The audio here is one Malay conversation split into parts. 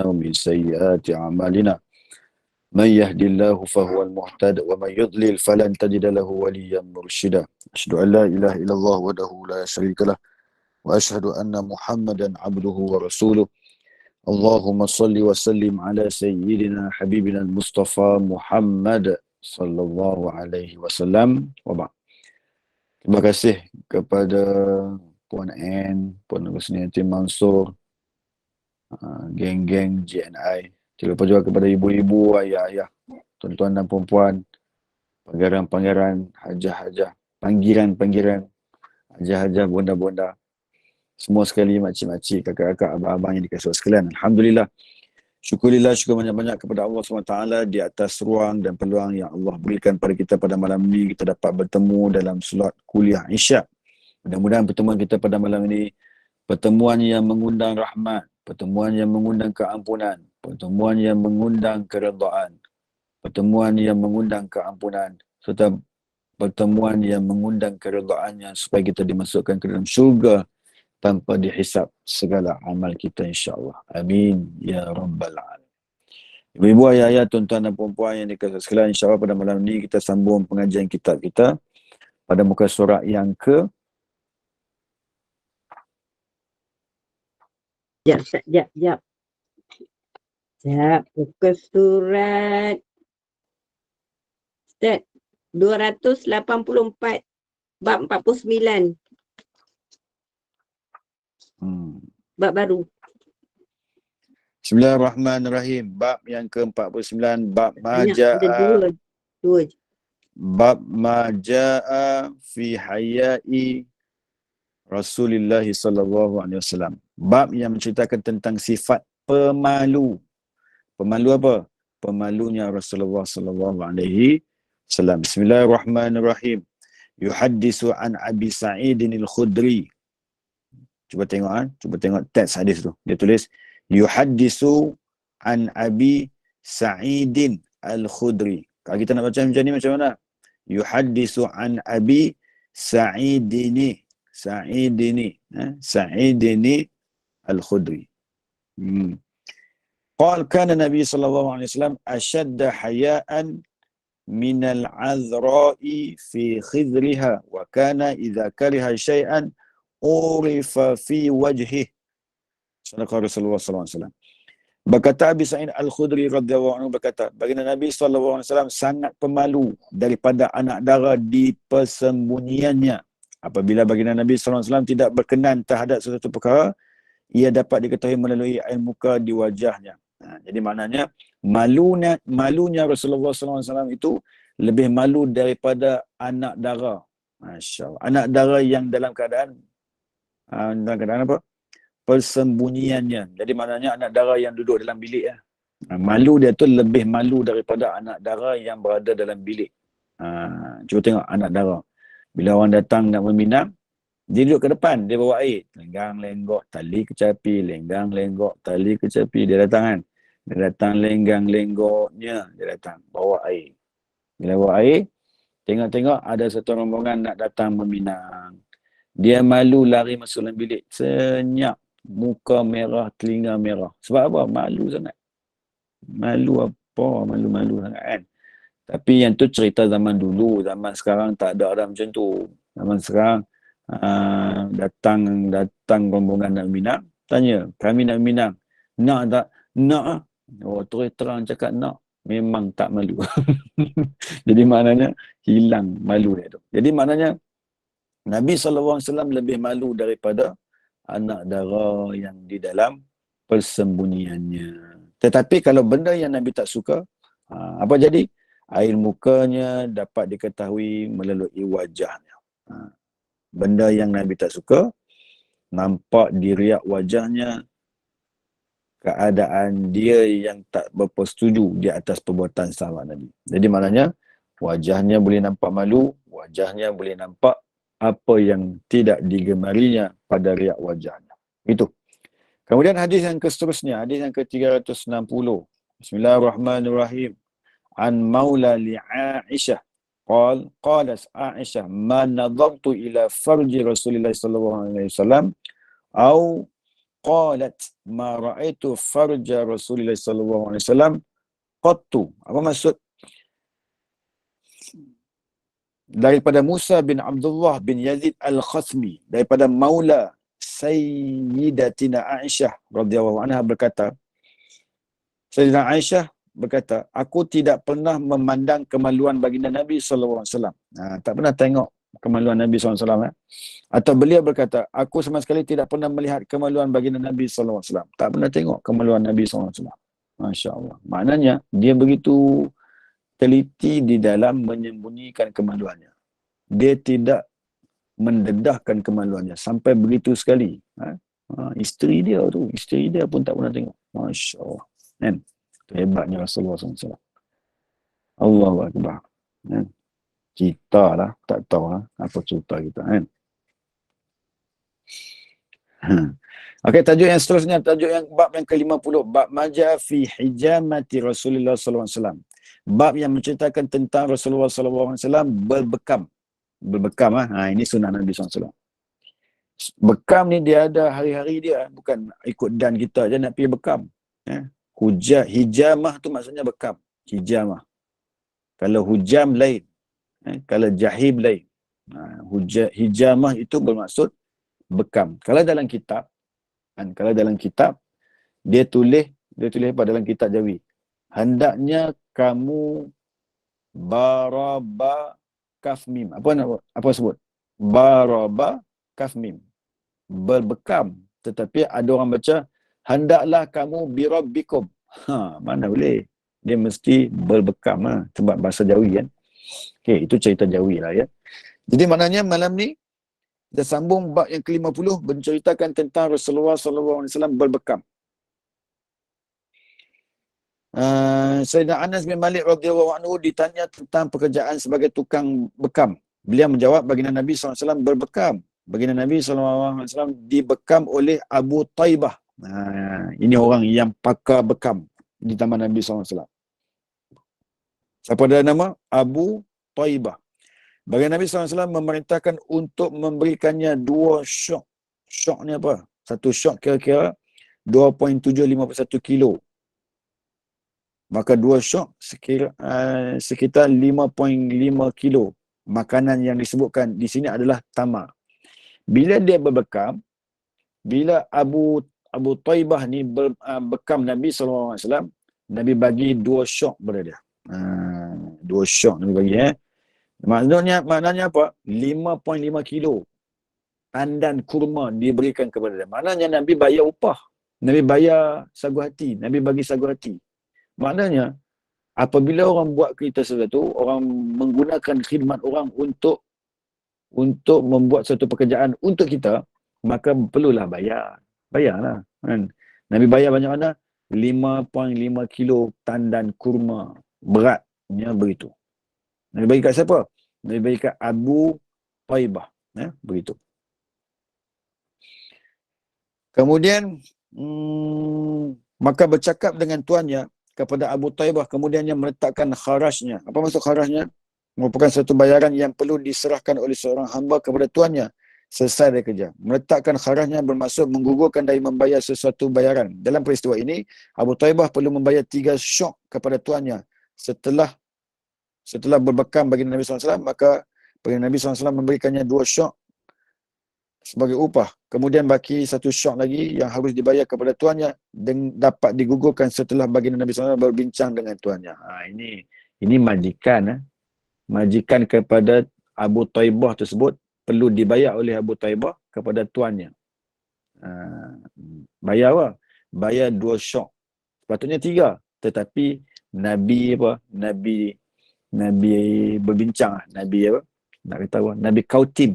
ومن سيئات أعمالنا من يهد الله فهو المهتد ومن يضلل فلن تجد له وليا مرشدا أشهد أن لا إله إلا الله وحده لا شريك له وأشهد أن محمدا عبده ورسوله اللهم صل وسلم على سيدنا حبيبنا المصطفى محمد صلى الله عليه وسلم وبعد. Terima kasih kepada Puan Ann, Puan Rosniati Mansur, geng-geng GNI. Tidak lupa juga kepada ibu-ibu, ayah-ayah, tuan-tuan dan puan-puan, pangeran-pangeran, hajah-hajah, panggiran-panggiran, hajah-hajah, bonda-bonda, semua sekali, makcik-makcik, kakak-kakak, abang-abang yang dikasihi sekalian. Alhamdulillah. Syukur banyak-banyak kepada Allah SWT di atas ruang dan peluang yang Allah berikan pada kita pada malam ini. Kita dapat bertemu dalam solat kuliah Isyak. Mudah-mudahan pertemuan kita pada malam ini pertemuan yang mengundang rahmat, pertemuan yang mengundang keampunan, pertemuan yang mengundang keredaan, pertemuan yang mengundang keampunan, serta pertemuan yang mengundang keredaannya supaya kita dimasukkan ke dalam syurga tanpa dihisap segala amal kita insya-Allah. Amin ya rabbal alamin. Ibu-ibu, ayah-ayah, tuan-tuan dan puan-puan yang dikasihi sekalian, insya-Allah pada malam ini kita sambung pengajian kitab kita pada muka surat yang ke Sekejap. Buka surat Ustaz 284 bab 49. Bab baru. Bismillahirrahmanirrahim. Bab yang ke-49, bab Maja'a. Dua je. Bab maja'a fi hayai Rasulullah sallallahu alaihi wasallam. Bab yang menceritakan tentang sifat pemalu. Pemalu apa? Pemalunya Rasulullah sallallahu alaihi wasallam. Bismillahirrahmanirrahim. Yuhaddisu an Abi Sa'idin al-Khudri. Cuba tengok teks hadis tu. Dia tulis yuhaddisu an Abi Sa'idin al-Khudri. Kalau kita nak baca macam ni macam mana? Yuhaddisu an Abi Sa'idini al-Khudri. Qal kana Nabi sallallahu alaihi wasallam ashadda haya'an min al-'adhra'i fi khidriha wa kana idza kariha shay'an urifa fi wajhihi. Sadaqah Rasulullah sallallahu alaihi wasallam. Berkata Abi Sa'id al-Khudri radhiyallahu anhu berkata, baginda Nabi sallallahu alaihi wasallam sangat pemalu daripada anak dara di persembunyiannya. Apabila baginda Nabi sallallahu alaihi wasallam tidak berkenan terhadap sesuatu perkara, ia dapat diketahui melalui air muka di wajahnya. Jadi maknanya malunya Rasulullah sallallahu alaihi wasallam itu lebih malu daripada anak dara. Masya-Allah. Anak dara yang dalam keadaan apa? Persembunyiannya. Jadi maknanya anak dara yang duduk dalam bilik ya. Malu dia tu lebih malu daripada anak dara yang berada dalam bilik. Cuba tengok anak dara. Bila orang datang nak meminang, dia duduk ke depan, dia bawa air. Lenggang-lenggok, tali kecapi, lenggang-lenggok, tali kecapi. Dia datang kan. Dia datang lenggang-lenggoknya, dia datang bawa air. Bila bawa air, tengok-tengok ada satu rombongan nak datang meminang. Dia malu lari masuk dalam bilik. Senyap. Muka merah, telinga merah. Sebab apa? Malu sangat. Malu apa? Malu-malu sangat kan. Tapi yang tu cerita zaman dulu. Zaman sekarang tak ada macam tu. Zaman sekarang datang rombongan nak minang. Tanya, kami nak minang. Nak tak? Nak. Oh, terus terang cakap nak. Memang tak malu. Jadi maknanya hilang malu dia tu. Jadi maknanya Nabi SAW lebih malu daripada anak dara yang di dalam persembunyiannya. Tetapi kalau benda yang Nabi tak suka, apa jadi? Air mukanya dapat diketahui melalui wajahnya. Benda yang Nabi tak suka, nampak di riak wajahnya, keadaan dia yang tak bersetuju di atas perbuatan sahabat Nabi. Jadi maknanya, wajahnya boleh nampak malu, wajahnya boleh nampak apa yang tidak digemarinya pada riak wajahnya. Itu. Kemudian hadis yang seterusnya, hadis yang ke-360. Bismillahirrahmanirrahim. An maula li Aisyah. Qalat Aisyah, ma nadartu ila farji Rasulullah sallallahu alaihi wasallam au qalat ma ra'aitu farja Rasulullah sallallahu alaihi wasallam qattu. Apa maksud? Daripada Musa bin Abdullah bin Yazid Al-Khasmi, daripada maula Sayyidatina Aisyah radhiyallahu anha berkata, Sayyidatina Aisyah berkata, aku tidak pernah memandang kemaluan baginda Nabi sallallahu alaihi wasallam. Tak pernah tengok kemaluan Nabi sallallahu alaihi wasallam. Atau beliau berkata, aku sama sekali tidak pernah melihat kemaluan baginda Nabi sallallahu alaihi wasallam. Tak pernah tengok kemaluan Nabi sallallahu alaihi wasallam. Masya-Allah. Maknanya dia begitu teliti di dalam menyembunyikan kemaluannya. Dia tidak mendedahkan kemaluannya sampai begitu sekali. Isteri dia pun tak pernah tengok. Masya-Allah. Kan? Itu hebatnya Rasulullah SAW. Allahu Akbar. Kan? Kita lah tak tahu apa cerita kita. Kan? Okey, tajuk yang seterusnya, tajuk yang bab yang ke-50, bab maja fi hijamati Rasulullah sallallahu alaihi wasallam. Bab yang menceritakan tentang Rasulullah sallallahu alaihi wasallam berbekam. Berbekam ini sunnah Nabi sallallahu alaihi wasallam. Bekam ni dia ada hari-hari dia, bukan ikut dan kita je nak pergi bekam. Hijamah tu maksudnya bekam. Hijamah. Kalau hujam lain. Kalau jahib lain. Hijamah itu bermaksud bekam. Kalau dalam kitab dia tulis pada dalam kitab Jawi, hendaknya kamu baraba kaf mim. Apa sebut? Baraba kaf mim. Berbekam. Tetapi ada orang baca hendaklah kamu birabbikum. Mana boleh? Dia mesti berbekam sebab bahasa Jawi kan. Okey, itu cerita Jawi lah ya. Jadi maknanya malam ni kita sambung bab yang ke-50 menceritakan tentang Rasulullah SAW berbekam. Sayyidina Anas bin Malik radhiyallahu anhu ditanya tentang pekerjaan sebagai tukang bekam. Beliau menjawab, baginda Nabi SAW berbekam. Baginda Nabi SAW dibekam oleh Abu Taibah. Ini orang yang pakar bekam di zaman Nabi SAW. Siapa dia nama? Abu Taibah. Baginda Nabi SAW memerintahkan untuk memberikannya 2 syok. Syok ni apa? Satu syok kira-kira 2.751 kilo. Maka 2 syok sekitar 5.5 kilo. Makanan yang disebutkan di sini adalah tamar. Bila dia berbekam, bila Abu Taibah ni bekam Nabi SAW, Nabi bagi 2 syok pada dia. 2 syok Nabi bagi Maknanya apa? 5.5 kilo tandan kurma diberikan kepada dia. Maknanya Nabi bayar upah. Nabi bayar sagu hati. Nabi bagi sagu hati. Maknanya, apabila orang buat kita sesuatu, orang menggunakan khidmat orang untuk membuat satu pekerjaan untuk kita, maka perlulah bayar. Bayarlah. Kan? Nabi bayar banyak mana? 5.5 kilo tandan kurma. Beratnya begitu. Nabi bagi kat siapa? Nabi bagi kat Abu Taibah. Begitu. Kemudian, maka bercakap dengan tuannya kepada Abu Taibah, kemudiannya meletakkan kharajnya. Apa maksud kharajnya? Merupakan satu bayaran yang perlu diserahkan oleh seorang hamba kepada tuannya selesai dari kerja. Meletakkan kharajnya bermaksud menggugurkan dari membayar sesuatu bayaran. Dalam peristiwa ini, Abu Taibah perlu membayar 3 syok kepada tuannya. Setelah berbekam bagi Nabi SAW, maka bagi Nabi SAW memberikannya 2 syok sebagai upah. Kemudian baki 1 syok lagi yang harus dibayar kepada tuannya dan dapat digugurkan setelah baginda Nabi SAW berbincang dengan tuannya. Ini majikan. Majikan kepada Abu Taibah tersebut perlu dibayar oleh Abu Taibah kepada tuannya. Bayar apa? Bayar 2 syok. Sepatutnya 3. Tetapi Nabi berbincang. Nabi apa? Nak kata apa? Nabi kautim.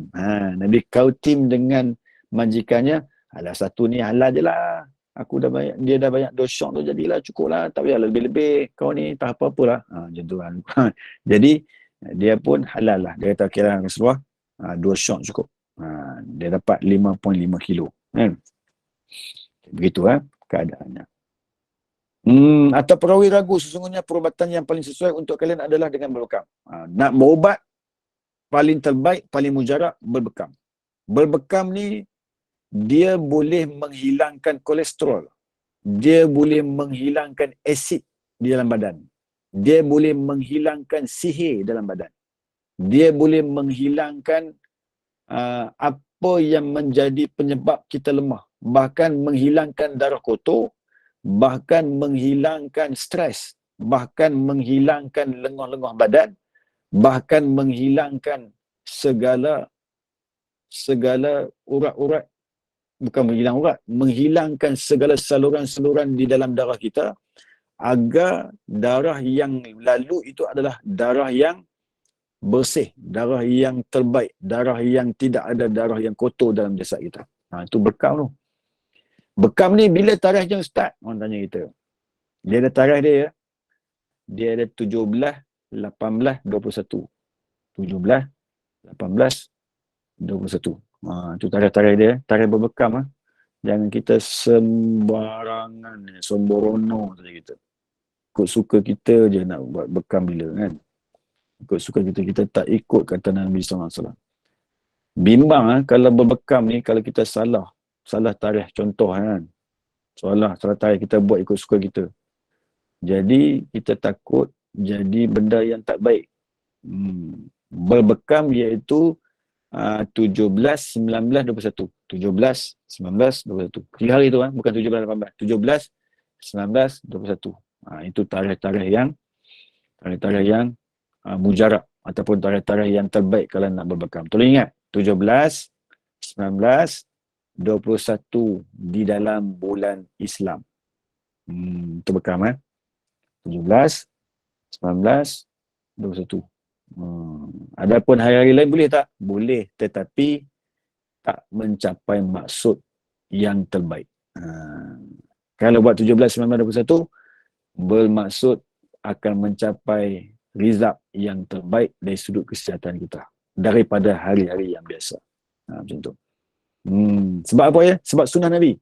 Nabi kautim dengan majikannya. Alah, satu ni halal je lah. Aku dah bayar, dia dah banyak 2 syok tu, jadilah cukup lah. Tak payah lebih-lebih. Kau ni tak apa-apalah. Macam tu kan. Jadi, dia pun halal lah. Dia kata kira Rasulullah 2 syok cukup. Dia dapat 5.5 kilo. Begitu keadaannya. Atau perawi ragu, sesungguhnya perubatan yang paling sesuai untuk kalian adalah dengan berbekam. Nak berubat, paling terbaik, paling mujarab, berbekam. Berbekam ni dia boleh menghilangkan kolesterol. Dia boleh menghilangkan asid di dalam badan. Dia boleh menghilangkan sihir dalam badan. Dia boleh menghilangkan apa yang menjadi penyebab kita lemah. Bahkan menghilangkan darah kotor, bahkan menghilangkan stres, bahkan menghilangkan lengah-lengah badan, bahkan menghilangkan segala urat-urat, bukan menghilangkan segala saluran-saluran di dalam darah kita, agar darah yang lalu itu adalah darah yang bersih, darah yang terbaik, darah yang tidak ada darah yang kotor dalam jasad kita. Itu bekam tu. Bekam ni bila tarikhnya Ustaz? Orang tanya kita. Dia ada tarikh dia ya. Dia ada 17, 18, 21. 17, 18, 21. Itu tarikh-tarikh dia. Tarikh berbekam. Jangan kita sembarangan, somborono saja kita. Ikut suka kita je nak buat bekam bila kan. Ikut suka kita tak ikut kata Nabi SAW. Bimbang kalau berbekam ni, kalau kita salah tarikh contoh kan. Salah tarikh kita buat ikut suka kita. Jadi kita takut jadi benda yang tak baik. Berbekam iaitu 17, 19, 21. 17, 19, 21. 3 hari tu bukan 17, 18. 17, 19, 21. Itu tarikh-tarikh yang mujarab ataupun tarikh-tarikh yang terbaik kalau nak berbekam. Tolong ingat, 17, 19, 21 di dalam bulan Islam. Itu bekam 17, 19, 21. Adapun hari-hari lain boleh tak? Boleh, tetapi tak mencapai maksud yang terbaik. Kalau buat 17, 19, 21 bermaksud akan mencapai result yang terbaik dari sudut kesihatan kita daripada hari-hari yang biasa. Macam tu. Sebab apa ya? Sebab sunnah Nabi.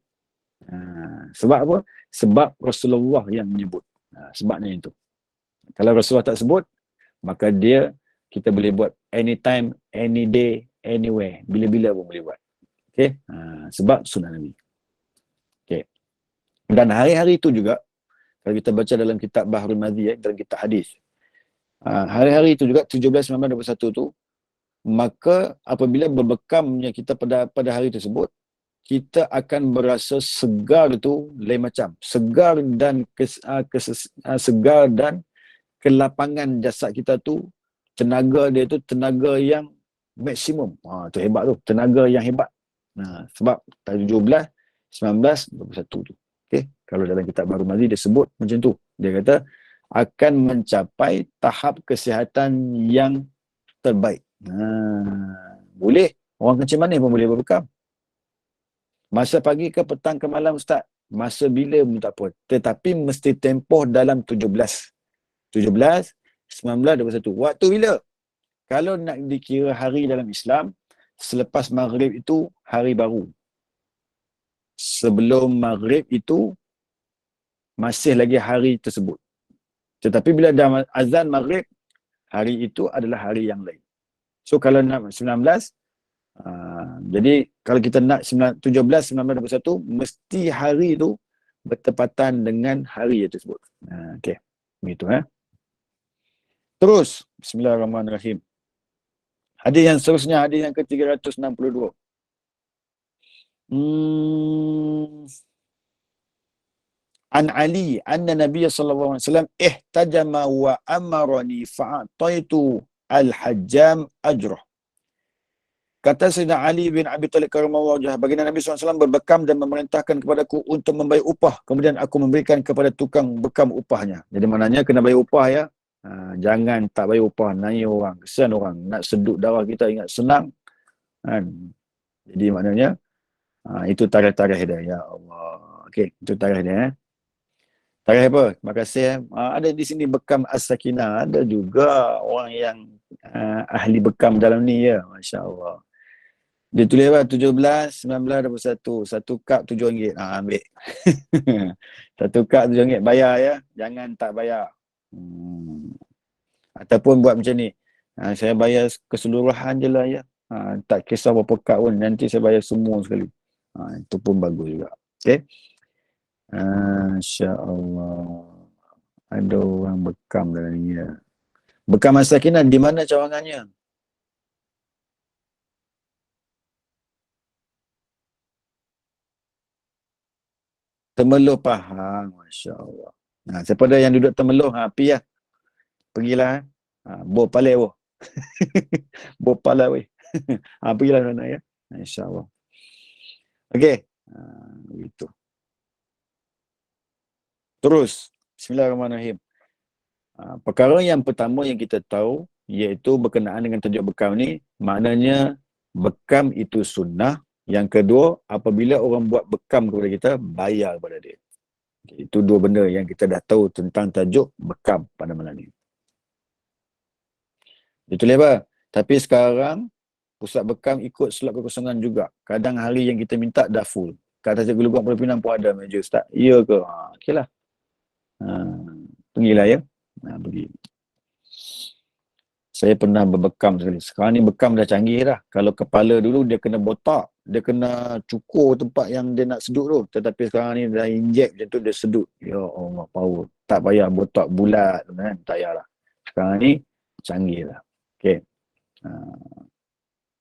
Sebab apa? Sebab Rasulullah yang menyebut. Sebabnya itu. Kalau Rasulullah tak sebut, maka kita boleh buat anytime, any day, anywhere. Bila-bila pun boleh buat. Okay? Sebab sunnah Nabi. Okay. Dan hari-hari itu juga, kalau kita baca dalam kitab Bahrul Madhi, dalam kitab hadis, hari-hari itu juga, 17, 19, 21 tu, maka apabila berbekamnya kita pada hari tersebut, kita akan berasa segar itu lain macam. Segar dan segar dan kelapangan jasad kita tu, tenaga dia tu tenaga yang maksimum. Tu hebat tu, tenaga yang hebat. Sebab 17, 19, 21 tu. Okay? Kalau dalam kitab Bahrul Madhi dia sebut macam tu. Dia kata akan mencapai tahap kesihatan yang terbaik. Boleh. Orang kencing manis pun boleh berbekam. Masa pagi ke petang ke malam Ustaz? Masa bila pun tak apa. Tetapi mesti tempoh dalam 17, 19, 21. Waktu bila? Kalau nak dikira hari dalam Islam, selepas maghrib itu hari baru. Sebelum maghrib itu masih lagi hari tersebut. Tetapi bila dah azan maghrib, hari itu adalah hari yang lain. So kalau nak 19, jadi kalau kita nak 17, 19, 21, mesti hari itu bertepatan dengan hari tersebut. Okey. Begitu Terus, bismillahirrahmanirrahim. Hadis yang seterusnya, hadis yang ke-362. An Ali anna Nabiy sallallahu alaihi wasallam ihtajama wa amarani fa'ataitu al-hajjam ajrah. Kata Sayyidina Ali bin Abi Talib karramallahu wajhah, baginda Nabi SAW berbekam dan memerintahkan kepadaku untuk membayar upah. Kemudian aku memberikan kepada tukang bekam upahnya. Jadi maknanya kena bayar upah ya. Jangan tak bayar upah, nanya orang, kesian orang. Nak sedut darah kita ingat senang. Jadi maknanya itu tarikh-tarikh dia. Ya Allah. Okey, itu tarikh dia. Tarikh apa? Terima kasih. Ada di sini bekam As-Sakinah. Ada juga orang yang ahli bekam dalam ni ya. Masya Allah. Dia tulis apa? 17, 19, 21. Satu kad RM7. Ambil. Satu kad RM7. Bayar ya. Jangan tak bayar. Ataupun buat macam ni. Saya bayar keseluruhan je lah ya. Tak kisah berapa kad pun. Nanti saya bayar semua sekali. Itu pun bagus juga. Okey. Insya-Allah. Ada orang bekam dalam ni. Bekam Masakinah di mana cawangannya? Temeloh Pahang, masya-Allah. Siapa ada yang duduk Temeloh, pergi lah. Pergilah. Bo palai bo. Bo palai weh. Pergilah sana ya. Insya-Allah. Okey. Begitu. Terus, bismillahirrahmanirrahim. Perkara yang pertama yang kita tahu iaitu berkenaan dengan tajuk bekam ni, maknanya bekam itu sunnah. Yang kedua, apabila orang buat bekam kepada kita, bayar kepada dia. Itu dua benda yang kita dah tahu tentang tajuk bekam pada malam ni. Betul apa? Tapi sekarang pusat bekam ikut slot kekosongan juga. Kadang hari yang kita minta dah full. Kat atas Gelugak Pulau Pinang pun ada meja ustaz. Ya ke? Okeylah. Pergilah ya. Pergi. Saya pernah berbekam sekali. Sekarang ni bekam dah canggih dah. Kalau kepala dulu dia kena botak. Dia kena cukur tempat yang dia nak sedut tu. Tetapi sekarang ni dah inject macam tu dia sedut. Ya Allah, power. Tak payah botak bulat kan. Tak payahlah. Sekarang ni canggih lah. Okay.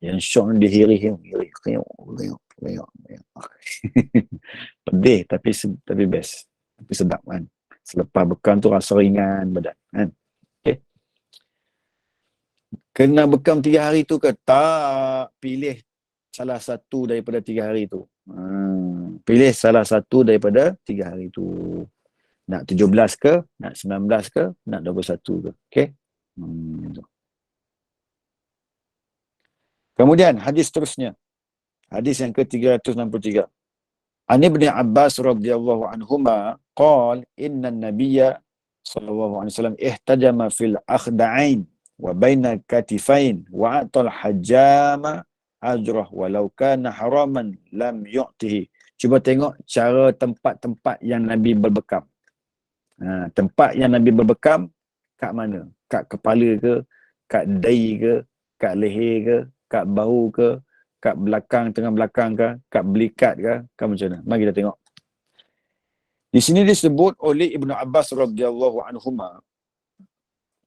Yang syok ni dia hirih. Pedih tapi best. Tapi sedap kan. Selepas bekam tu rasa ringan badan kan. Kena bekam 3 hari tu ke? Tak. Pilih salah satu daripada 3 hari tu. Pilih salah satu daripada 3 hari tu. Nak 17 ke? Nak 19 ke? Nak 21 ke? Okey? Kemudian hadis seterusnya. Hadis yang ke-363. An Ibn Abbas radhiyallahu anhuma qala inna an-nabiyya sallallahu alaihi wasallam ihtajama fil akhda'ain wa baina katifain wa atal hajjama ajrah walau kana haraman lam yu'tihi. Cuba tengok cara tempat-tempat yang Nabi berbekam. Tempat yang Nabi berbekam kat mana? Kat kepala ke? Kat dahi ke? Kat leher ke? Kat bahu ke? Kat belakang, tengah belakang ke? Kat belikat ke? Kat macam mana? Mari kita tengok. Di sini disebut oleh Ibnu Abbas radhiyallahu anhuma.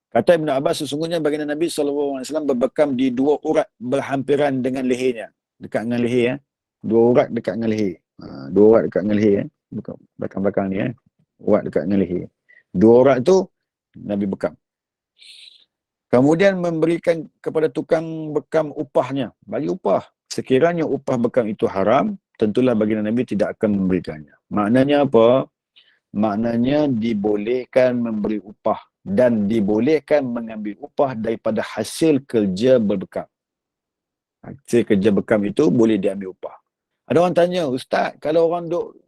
Kata Ibn Abbas, sesungguhnya baginda Nabi SAW berbekam di 2 urat berhampiran dengan lehernya. Dekat dengan leher. 2 urat dekat dengan leher. 2 urat dekat dengan leher. Belakang-belakang ni. Urat dekat dengan leher. 2 urat tu, Nabi bekam. Kemudian memberikan kepada tukang bekam upahnya. Bagi upah. Sekiranya upah bekam itu haram, tentulah baginda Nabi tidak akan memberikannya. Maknanya apa? Maknanya dibolehkan memberi upah dan dibolehkan mengambil upah daripada hasil kerja berbekam. Hasil kerja bekam itu boleh diambil upah. Ada orang tanya, Ustaz, kalau orang duk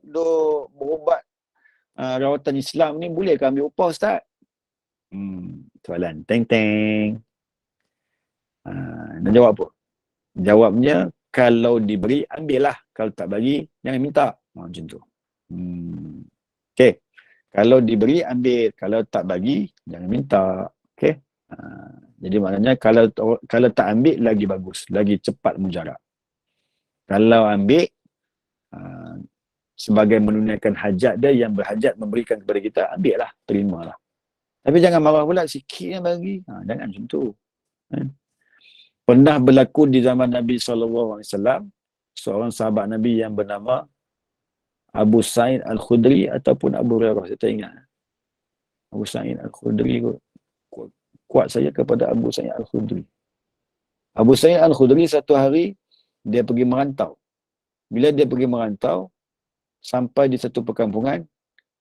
berubat rawatan Islam ni, boleh ke ambil upah, Ustaz? Soalan. Teng-teng. Dan jawab apa? Jawabnya, kalau diberi, ambillah. Kalau tak bagi, jangan minta. Macam tu. Okey. Kalau diberi, ambil. Kalau tak bagi, jangan minta. Okey. Jadi maknanya kalau tak ambil, lagi bagus. Lagi cepat mujarab. Kalau ambil, sebagai menunaikan hajat dia yang berhajat memberikan kepada kita, ambil lah. Terimalah. Tapi jangan marah pula, sikit yang bagi. Jangan macam tu. Pernah berlaku di zaman Nabi SAW, seorang sahabat Nabi yang bernama Abu Sa'id Al-Khudri ataupun Abu Hurairah, saya tak ingat. Abu Sa'id Al-Khudri kuat saya kepada Abu Sa'id Al-Khudri. Abu Sa'id Al-Khudri satu hari dia pergi merantau. Bila dia pergi merantau sampai di satu perkampungan,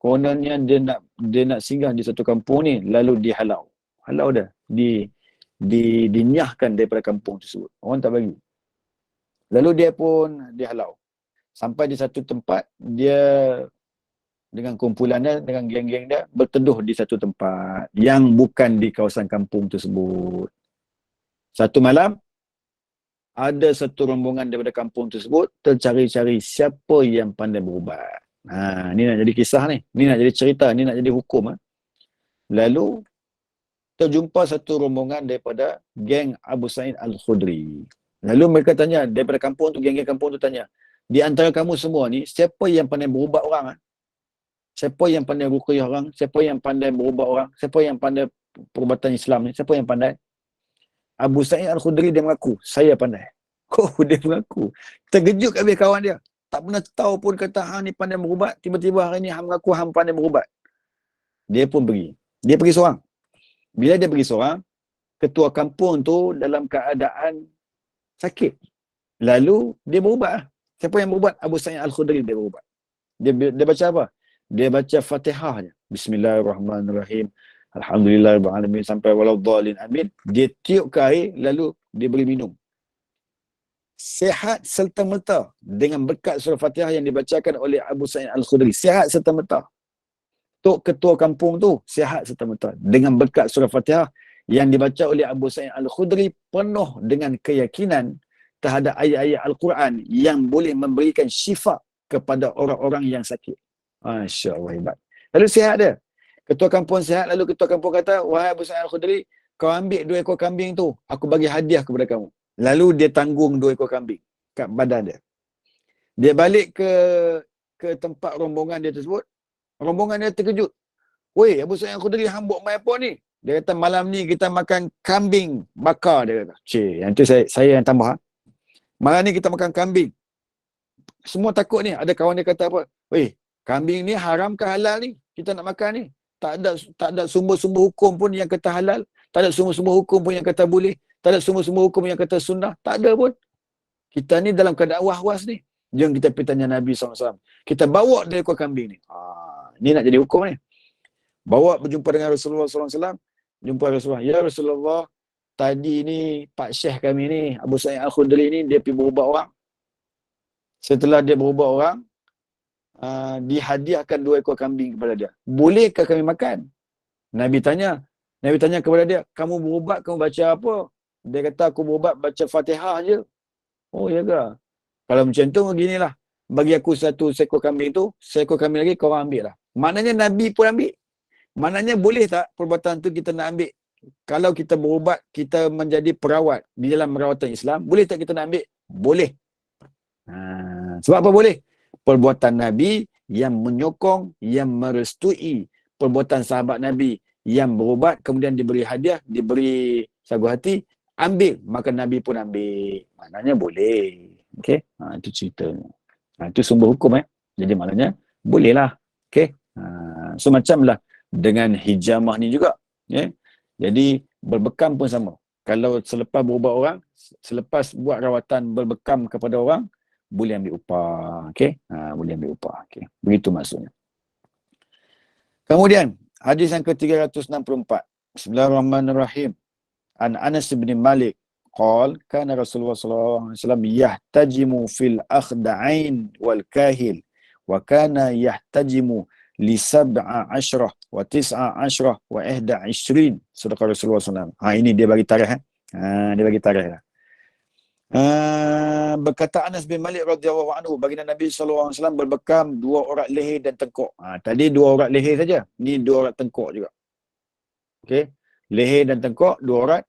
kononnya dia nak singgah di satu kampung ni, lalu dihalau. Halau dah. Dinyahkan daripada kampung tersebut. Orang tak bagi. Lalu dia pun dihalau. Sampai di satu tempat, dia dengan kumpulannya, dengan geng-geng dia, berteduh di satu tempat yang bukan di kawasan kampung tersebut. Satu malam, ada satu rombongan daripada kampung tersebut tercari-cari siapa yang pandai berubat. Ni nak jadi kisah ni. Ni nak jadi cerita, ni nak jadi hukum. Lalu, terjumpa satu rombongan daripada geng Abu Sa'id Al-Khudri. Lalu mereka tanya, daripada kampung tu, geng-geng kampung tu tanya, Di antara kamu semua ni, siapa yang pandai berubat orang? Siapa yang pandai ruqyah orang? Siapa yang pandai berubat orang? Siapa yang pandai perubatan Islam ni? Siapa yang pandai? Abu Sa'id Al-Khudri dia mengaku, saya pandai. Oh, dia mengaku. Terkejut habis kawan dia. Tak pernah tahu pun kata hang ni pandai berubat, tiba-tiba hari ni hang mengaku hang pandai berubat. Dia pun pergi. Dia pergi seorang. Bila dia pergi seorang, ketua kampung tu dalam keadaan sakit. Lalu dia berubat lah. Siapa yang berubat? Abu Sa'id Al-Khudri dia berubat. Dia baca apa? Dia baca Fatihah je. Bismillahirrahmanirrahim. Alhamdulillahirrahmanirrahim sampai waladhdallin amin. Dia tiup ke air lalu dia beri minum. Sihat serta-merta dengan berkat surah Fatihah yang dibacakan oleh Abu Sa'id Al-Khudri. Sihat serta-merta. Tok ketua kampung tu sihat serta-merta dengan berkat surah Fatihah yang dibaca oleh Abu Sa'id Al-Khudri, penuh dengan keyakinan terhadap ayat-ayat Al-Quran yang boleh memberikan syifa kepada orang-orang yang sakit. Masya Allah, hebat. Lalu sihat dia. Ketua kampung sihat, lalu ketua kampung kata, wahai Abu Sa'id Al-Khudri, kau ambil 2 ekor kambing tu, aku bagi hadiah kepada kamu. Lalu dia tanggung 2 ekor kambing kat badan dia. Dia balik ke tempat rombongan dia tersebut. Rombongan dia terkejut. Weh, Abu Sa'id Al-Khudri, hang buat main apa ni? Dia kata, malam ni kita makan kambing bakar, dia kata. Yang tu saya yang tambah. Malam ni kita makan kambing. Semua takut ni. Ada kawan dia kata apa? Weh, kambing ni haram ke halal ni? Kita nak makan ni. Tak ada sumber-sumber hukum pun yang kata halal. Tak ada sumber-sumber hukum pun yang kata boleh. Tak ada sumber-sumber hukum yang kata sunnah. Tak ada pun. Kita ni dalam keadaan was-was ni. Jom kita pergi tanya Nabi SAW. Kita bawa dia ekor kambing ni. Ni nak jadi hukum ni. Bawa berjumpa dengan Rasulullah SAW. Jumpa Rasulullah. Ya Rasulullah, tadi ni Pak Syekh kami ni, Abu Sa'id Al-Khudri ni, dia pergi berubat orang. Setelah dia berubat orang, dihadiahkan 2 ekor kambing kepada dia. Bolehkah kami makan? Nabi tanya kepada dia, kamu berubat, kamu baca apa? Dia kata, aku berubat baca Fatihah je. Oh, ya ke? Kalau macam tu, beginilah. Bagi aku 1 seekor kambing tu, seekor kambing lagi kau orang ambil lah. Maknanya Nabi pun ambil. Maknanya boleh tak perbuatan tu kita nak ambil? Kalau kita berubat, kita menjadi perawat di dalam merawatan Islam, boleh tak kita nak ambil? Boleh. Sebab apa boleh? Perbuatan Nabi yang menyokong, yang merestui perbuatan sahabat Nabi yang berubat, kemudian diberi hadiah, diberi sagu hati, ambil, maka Nabi pun ambil. Maknanya boleh. Okey? Itu ceritanya. Itu sumber hukum. Jadi maknanya bolehlah. Okey? So macamlah dengan hijamah ni juga. Jadi berbekam pun sama. Kalau selepas berubat orang, selepas buat rawatan berbekam kepada orang, boleh ambil upah. Okey? Boleh ambil upah. Okey. Begitu maksudnya. Kemudian, hadis yang ke-364. Bismillahirrahmanirrahim. An Anas bin Malik qala kana Rasulullah sallallahu alaihi wasallam yahtajimu fil akhda'ain wal kahil wa kana yahtajimu li 17 wa 19 wa 21. Sedekah Rasulullah sallallahu alaihi wasallam. Ini dia bagi tarikh. Dia bagi tarikh lah. Berkata Anas bin Malik radhiyallahu anhu, baginda Nabi sallallahu alaihi wasallam berbekam 2 urat leher dan tengkuk. Tadi 2 urat leher saja. Ni 2 urat tengkuk juga. Okey. Leher dan tengkuk 2 urat.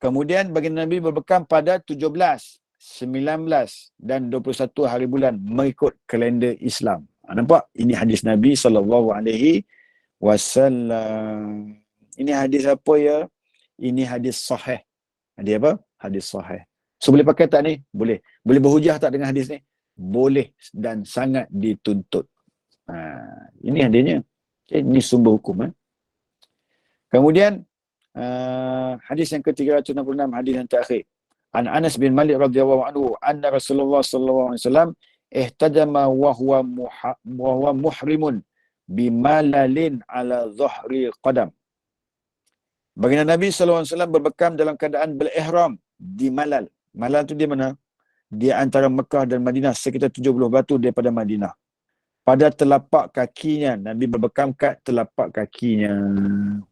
Kemudian baginda Nabi berbekam pada 17, 19 dan 21 hari bulan mengikut kalender Islam. Nampak? Ini hadis Nabi sallallahu alaihi wasallam. Ini hadis apa ya? Ini hadis sahih. Hadis apa? Hadis sahih. So boleh pakai tak ni? Boleh. Boleh berhujah tak dengan hadis ni? Boleh dan sangat dituntut. Ini hadisnya. Okay, ini sumber hukum. Kemudian hadis yang ke-366, hadis yang terakhir. An Anas bin Malik radhiyallahu anhu anna Rasulullah sallallahu alaihi wasallam ihtajama wa huwa muhrimun bimalalin ala dhahri qadam. Baginda Nabi sallallahu alaihi wasallam berbekam dalam keadaan berihram di Malal. Malal tu di mana? Di antara Mekah dan Madinah, sekitar 70 batu daripada Madinah. Pada telapak kakinya, Nabi berbekam kat telapak kakinya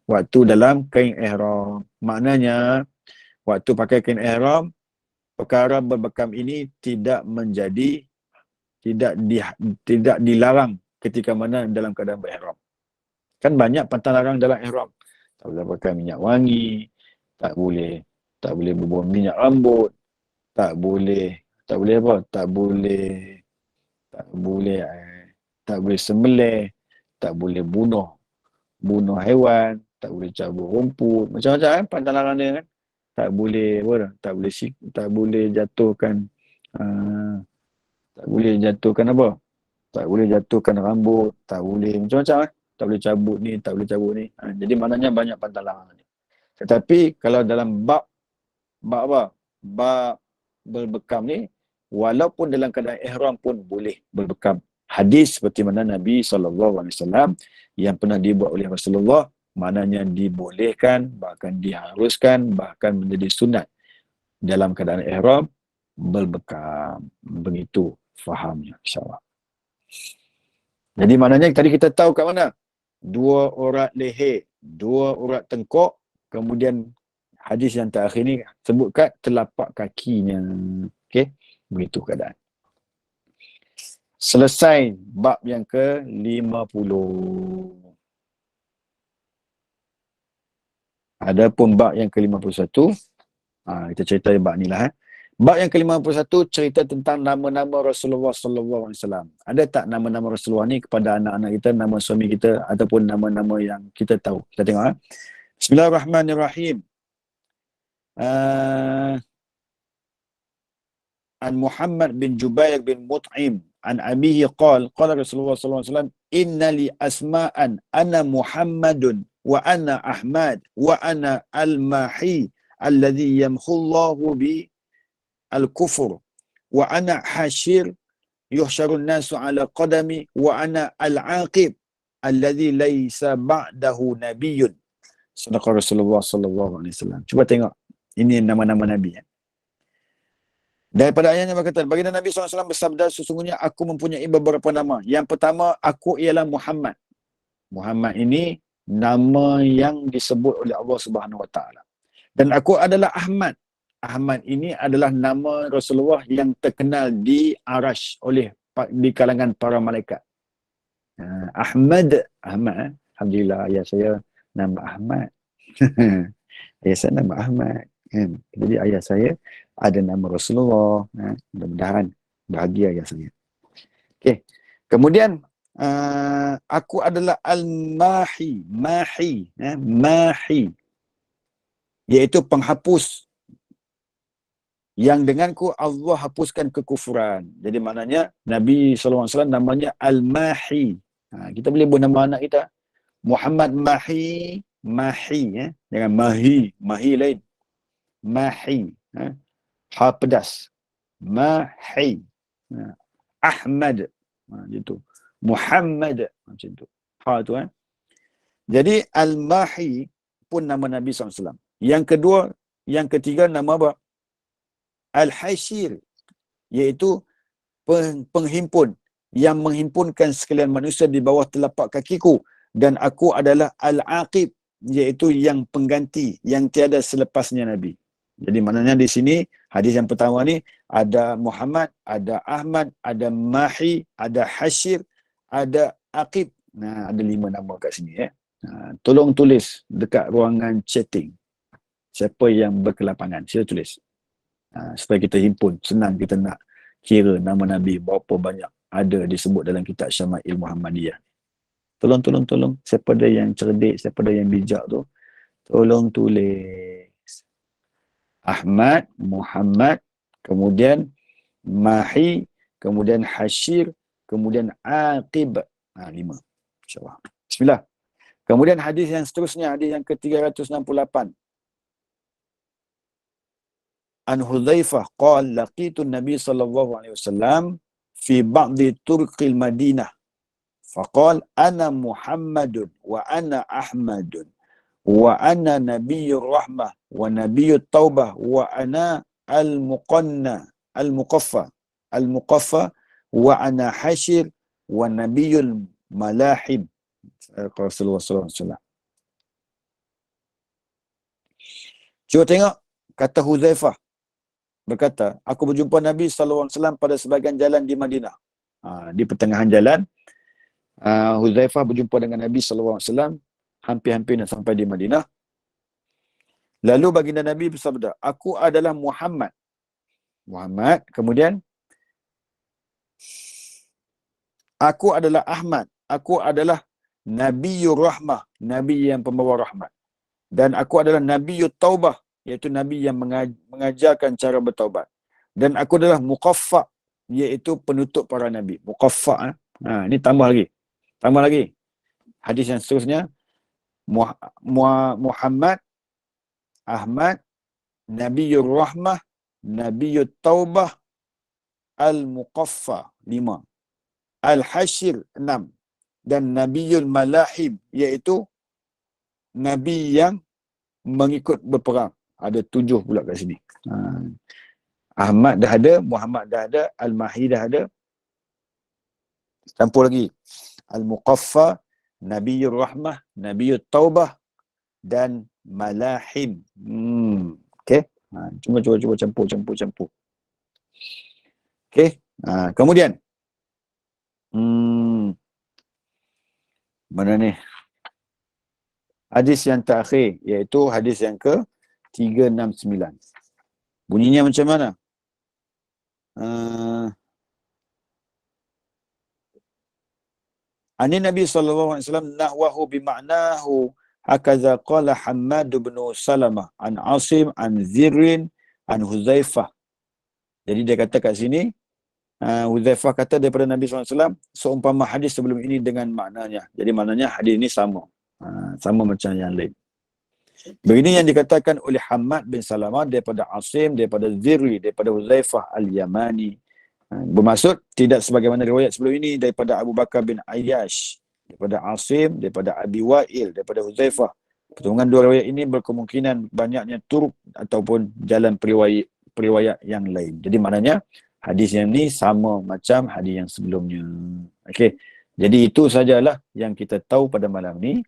waktu dalam kain ihram. Maknanya waktu pakai kain ihram, perkara berbekam ini tidak dilarang ketika mana dalam keadaan berihram. Kan banyak pantang larang dalam ihram. Tak boleh pakai minyak wangi, tak boleh berbuang minyak rambut, tak boleh apa? Tak boleh tak boleh sembelih, tak boleh bunuh haiwan, tak boleh cabut rumput, macam-macam kan pantalan dia kan. Tak boleh apa dah, tak boleh jatuhkan uh, tak boleh jatuhkan apa? Tak boleh jatuhkan rambut, tak boleh macam-macam kan. Tak boleh cabut ni, tak boleh cabut ni. Jadi maknanya banyak pantalan. Tetapi kalau dalam bab apa? Bab berbekam ni, walaupun dalam keadaan ihram pun boleh berbekam. Hadis seperti mana Nabi SAW yang pernah dibuat oleh Rasulullah, maknanya dibolehkan, bahkan diharuskan, bahkan menjadi sunat dalam keadaan ihram berbekam. Begitu fahamnya, insyaAllah. Jadi maknanya tadi kita tahu kat mana? 2 urat leher, 2 urat tengkok, kemudian hadis yang terakhir ni sebutkan telapak kakinya. Okey, begitu keadaan. Selesai bab yang ke-50. Adapun bab yang ke-51, kita cerita bab ni lah. Bab yang ke-51 cerita tentang nama-nama Rasulullah sallallahu alaihi wasallam. Ada tak nama-nama Rasulullah ni kepada anak-anak kita, nama suami kita ataupun nama-nama yang kita tahu? Kita tengok. Bismillahirrahmanirrahim. An Muhammad bin Jubair bin Mut'im an abihi qala Rasulullah sallallahu alaihi wasallam inna li asma'an ana Muhammadun wa ana Ahmad wa ana al-mahi alladhi yamhu Allahu bi al-kufur wa ana hashir yuhsharun nasu ala qadami wa ana al-aqib alladhi laysa ba'dahu nabiyyun. Sedekah Rasulullah sallallahu alaihi wasallam. Cuba tengok. Ini nama-nama Nabi. Daripada ayatnya berkata, baginda Nabi SAW bersabda, sesungguhnya aku mempunyai beberapa nama. Yang pertama, aku ialah Muhammad. Muhammad ini nama yang disebut oleh Allah Subhanahu Wa Taala. Dan aku adalah Ahmad. Ahmad ini adalah nama Rasulullah yang terkenal di Arash di kalangan para malaikat. Ahmad. Alhamdulillah, ayah saya nama Ahmad. Ayah saya nama Ahmad. Jadi ayah saya ada nama Rasulullah. Mudah-mudahan bahagia ayah saya. Okey. Kemudian aku adalah Al-Mahi. Mahi. Iaitu penghapus. Yang denganku Allah hapuskan kekufuran. Jadi maknanya Nabi SAW namanya Al-Mahi. Kita boleh buat nama anak kita. Muhammad Mahi. Jangan Mahi lain. Mahi. Ha pedas. Mahi. Ahmad. Gitu. Muhammad. Macam tu. Ha tu Jadi Al-Mahi pun nama Nabi SAW. Yang ketiga nama apa? Al-Hashir. Iaitu penghimpun. Yang menghimpunkan sekalian manusia di bawah telapak kakiku. Dan aku adalah Al-Aqib. Iaitu yang pengganti. Yang tiada selepasnya Nabi. Jadi maknanya di sini hadis yang pertama ni ada Muhammad, ada Ahmad, ada Mahi, ada Hashir, ada Aqib. Ada 5 nama kat sini tolong tulis dekat ruangan chatting. Siapa yang berkelapangan, sila tulis. Supaya kita himpun, senang kita nak kira nama Nabi berapa banyak ada disebut dalam kitab Syama'il Muhammadiyah. Tolong. Siapa ada yang cerdik, siapa ada yang bijak tu, tolong tulis. Ahmad, Muhammad, kemudian Mahi, kemudian Hashir, kemudian Aqib. 5. InsyaAllah. Bismillah. Kemudian hadis yang seterusnya, hadis yang ke-368. An Hudzaifah qala laqitu Nabi sallallahu alaihi wasallam fi ba'di turqil Madinah. Faqala ana Muhammadun wa ana Ahmadun wa ana nabiyyur rahmah wa nabiyyut taubah wa ana al-muqaffa wa ana hashir wa nabiyyul malahib. Rasulullah sallallahu alaihi wasallam. Cuba tengok kata Hudzaifah berkata, aku berjumpa Nabi sallallahu alaihi wasallam pada sebahagian jalan di Madinah. Di pertengahan jalan Hudzaifah berjumpa dengan Nabi sallallahu alaihi wasallam, hampir-hampir nak sampai di Madinah. Lalu baginda Nabi bersabda, aku adalah Muhammad. Kemudian Aku adalah Ahmad. Aku adalah Nabiyyur Rahmah, Nabi yang pembawa rahmat. Dan aku adalah Nabiyyut Taubah, iaitu Nabi yang mengajarkan cara bertaubat. Dan aku adalah Muqaffa, iaitu penutup para Nabi. Muqaffa. Ini tambah lagi. Tambah lagi. Hadis yang seterusnya, Muhammad, Ahmad, Nabiyyur Rahmah, Nabiyyut Taubah, Al-Muqaffa, 5. Al-Hashir, 6. Dan Nabiyyul Malahib, iaitu Nabi yang mengikut berperang. Ada 7 pula kat sini. Ahmad dah ada, Muhammad dah ada, Al-Mahi dah ada. Campur lagi. Al-Muqaffa, Nabiyyur Rahmah, Nabiyyut Taubah dan Malahim. Okey. Cuba campur. Okey. Kemudian. Mana ni? Hadis yang terakhir, iaitu hadis yang ke-369. Bunyinya macam mana? Ani Nabi SAW nahwahu bima'nahu hakaza qala Hammad bin Salamah an Asim an Zirrin an Huzaifah. Jadi dia kata kat sini, Huzaifah kata daripada Nabi SAW, seumpama hadis sebelum ini dengan maknanya. Jadi maknanya hadis ini sama. Sama macam yang lain. Begini yang dikatakan oleh Hammad bin Salamah daripada Asim, daripada Zirri, daripada Huzaifah al-Yamani. Bermaksud tidak sebagaimana riwayat sebelum ini daripada Abu Bakar bin Ayyash, daripada Asim, daripada Abi Wa'il, daripada Huzaifah. Pertemuan dua riwayat ini berkemungkinan banyaknya turuk ataupun jalan periwayat yang lain. Jadi maknanya hadis yang ni sama macam hadis yang sebelumnya. Okey. Jadi itu sajalah yang kita tahu pada malam ni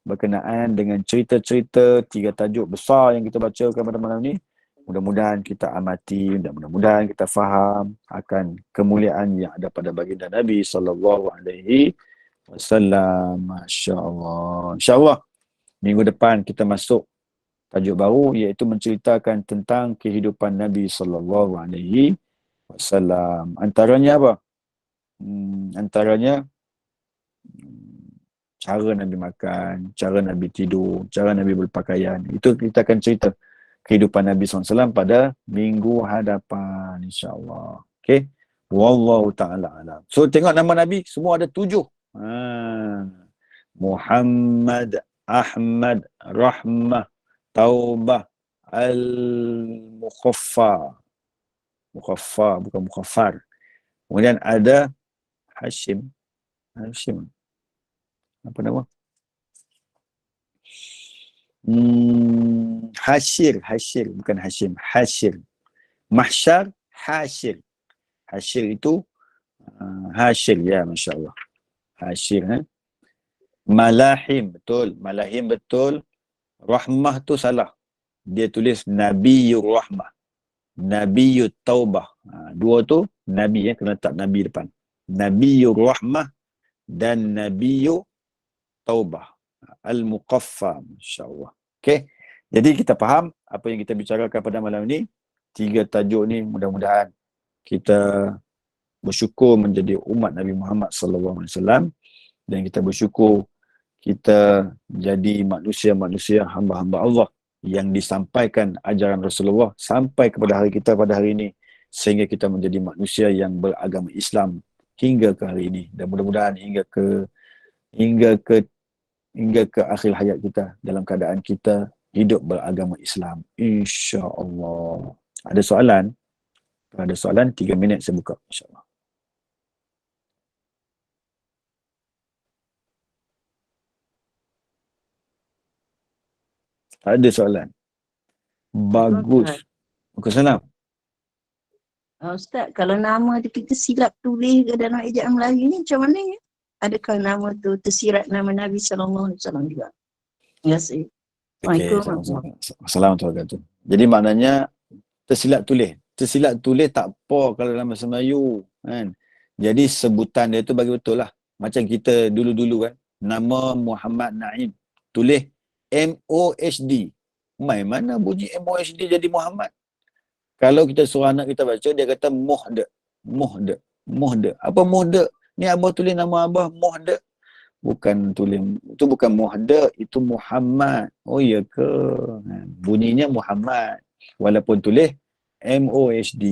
berkenaan dengan cerita-cerita 3 tajuk besar yang kita bacakan pada malam ni. Mudah-mudahan kita amati, mudah-mudahan kita faham akan kemuliaan yang ada pada baginda Nabi sallallahu alaihi wasallam. Masya-Allah. Insya-Allah minggu depan kita masuk tajuk baru, iaitu menceritakan tentang kehidupan Nabi sallallahu alaihi wasallam. Antaranya apa? Antaranya cara Nabi makan, cara Nabi tidur, cara Nabi berpakaian. Itu kita akan cerita kehidupan Nabi SAW pada minggu hadapan, insyaAllah. Okay? Wallahu ta'ala alam. So, tengok nama Nabi, semua ada 7. Muhammad, Ahmad, Rahmah, Taubah, Al-Mukhaffa. Mukhaffa, bukan Mukhaffar. Kemudian ada Hashim. Apa nama? Hashir, bukan Hashim. Hashir. Mahsyar, Hashir. Hashir itu Hashir, ya, Masya Allah. Hashir, Malahim, betul. Malahim, betul. Rahmah tu salah. Dia tulis Nabiyyur Rahmah. Nabiyyut Taubah. Dua tu Nabi, kena letak Nabi depan. Nabiyyur Rahmah dan Nabiyyut Taubah. Al-Muqaffa, insyaAllah. Okay. Jadi kita faham apa yang kita bicarakan pada malam ini. 3 tajuk ni mudah-mudahan kita bersyukur menjadi umat Nabi Muhammad SAW, dan kita bersyukur kita jadi manusia-manusia hamba-hamba Allah yang disampaikan ajaran Rasulullah sampai kepada hari kita pada hari ini, sehingga kita menjadi manusia yang beragama Islam hingga ke hari ini, dan mudah-mudahan hingga ke akhir hayat kita dalam keadaan kita hidup beragama Islam, insya-Allah. Ada soalan? Kalau ada soalan, 3 minit saya buka, insya-Allah. Ada soalan? Bagus. Waalaikumsalam. Ustaz, kalau nama tu kita silap tulis ke dalam ejaan Melayu ni macam mana ya? Adakah nama tu tersirat nama Nabi SAW juga? Ya, saya. Assalamualaikum warahmatullahi wabarakatuh. Jadi maknanya tersilap tulis. Tersilap tulis tak apa kalau dalam bahasa Melayu, kan. Jadi sebutan dia tu bagi betul lah. Macam kita dulu-dulu kan, nama Muhammad Naim, tulis M-O-H-D. Mana bunyi M-O-H-D jadi Muhammad? Kalau kita suruh anak kita baca, dia kata Muhda. Apa Muhda? Ni abah tulis nama abah Muhda. Bukan tulis, itu bukan Muhda, itu Muhammad. Oh ya ke? Bunyinya Muhammad. Walaupun tulis MOHD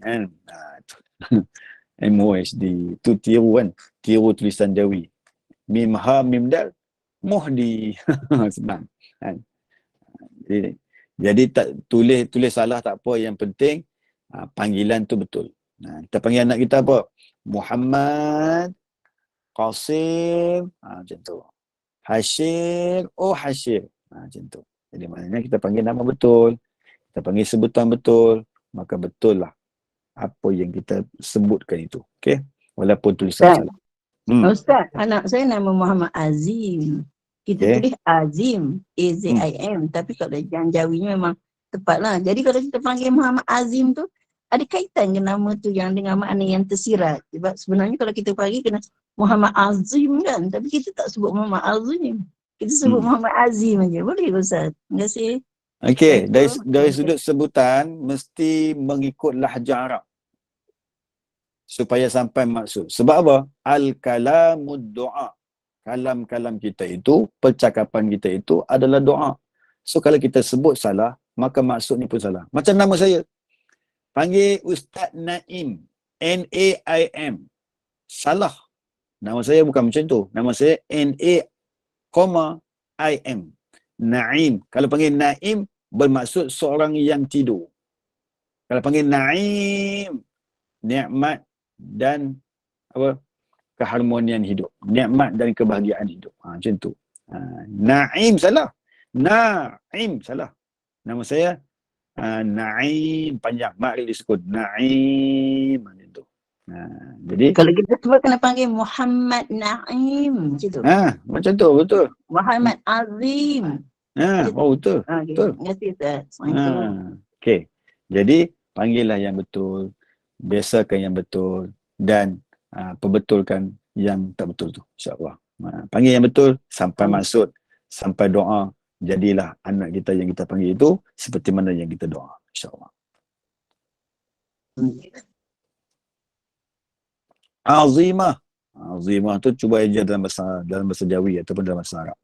kan. MOHD. Itu tiru kan. Tiru tulisan Jawi. Mim ha mim dal Muhdi. Senang kan. Jadi tak tulis salah tak apa, yang penting panggilan tu betul. Kita panggil anak kita apa? Muhammad, Qasim, macam tu. Hashir, oh Hashir. Macam tu. Jadi maknanya kita panggil nama betul, kita panggil sebutan betul, maka betul lah apa yang kita sebutkan itu. Okey? Walaupun tulisan salah. Ustaz, anak saya nama Muhammad Azim. Kita tulis Azim, A-Z-I-M. Tapi kalau yang Jawinya memang tepatlah. Jadi kalau kita panggil Muhammad Azim tu, ada kaitan ke nama tu yang dengan makna yang tersirat. Sebab sebenarnya kalau kita panggil kena Muhammad Azim kan. Tapi kita tak sebut Muhammad Azim. Kita sebut Muhammad Azim aja. Boleh Ustaz? Terima kasih. Okey, dari sudut sebutan mesti mengikut lahjah Arab supaya sampai maksud. Sebab apa? Al-kalamud doa. Kalam-kalam kita itu, percakapan kita itu adalah doa. So kalau kita sebut salah, maka maksudnya pun salah. Macam nama saya. Panggil Ustaz Naim. N-A-I-M. Salah. Nama saya bukan macam tu. Nama saya N-A-I-M. Naim. Kalau panggil Naim, bermaksud seorang yang tidur. Kalau panggil Naim, nikmat dan apa? Keharmonian hidup. Nikmat dan kebahagiaan hidup. Macam tu. Naim salah. Naim salah. Nama saya Naim panjang. Mari disebut Naim. Macam tu. Jadi kalau kita sebut kena panggil Muhammad Naim. Macam tu. Macam tu. Betul. Muhammad Azim. Betul. Betul. Terima kasih Ustaz. Okey. Jadi panggillah yang betul. Biasakan yang betul. Dan perbetulkan yang tak betul tu, insya-Allah. Panggil yang betul sampai maksud, sampai doa, jadilah anak kita yang kita panggil itu seperti mana yang kita doa, insya-Allah. Azimah. Azimah tu cuba aja dalam bahasa Jawi ataupun dalam bahasa Arab.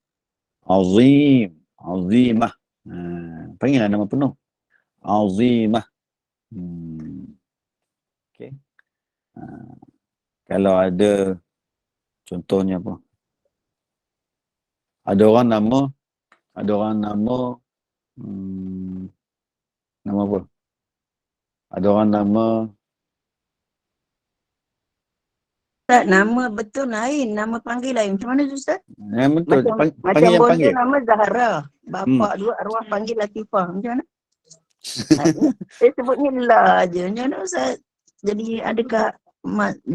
Azim, azimah. Panggillah nama penuh. Azimah. Okey. Kalau ada contohnya apa? Ada orang nama nama apa? Ada orang nama Ustaz, nama betul lain, nama panggil lain. Macam mana tu Ustaz? betul. Macam Panggil yang bonda panggil. nama Zahra. Bapak dua arwah panggil Latifah. Macam mana? Saya sebutnya lah je. Macam mana Ustaz? Jadi adakah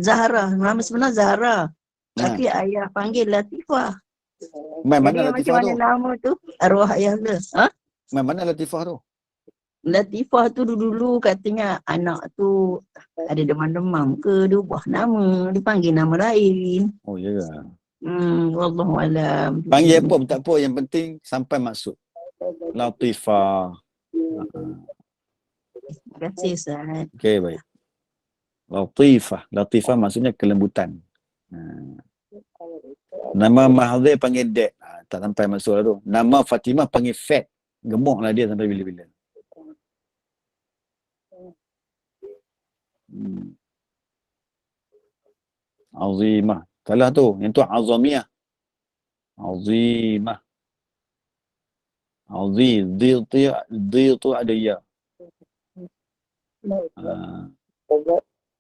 Zahra, nama sebenar Zahra. Tapi ayah panggil Latifah. Mana jadi Latifah macam mana tu? nama tu? Arwah ayah ke? Mana Latifah tu? Latifah tu dulu katanya anak tu ada demam-demam ke, dia ubah nama, dipanggil nama lain. Oh ya ke? Wallahualam. Panggil apa pun tak apa, yang penting sampai maksud. Latifah. Terima kasih Ustaz. Okey, baik. Latifah. Latifah maksudnya kelembutan. Nama Mahathir panggil Dek. Tak sampai maksud lah tu. Nama Fatimah panggil Fat. Gemuk lah dia sampai bila-bila. Azimah. Salah tu. Yang tu Azamiyah. Azimah. Azim. Dil tu ada ya.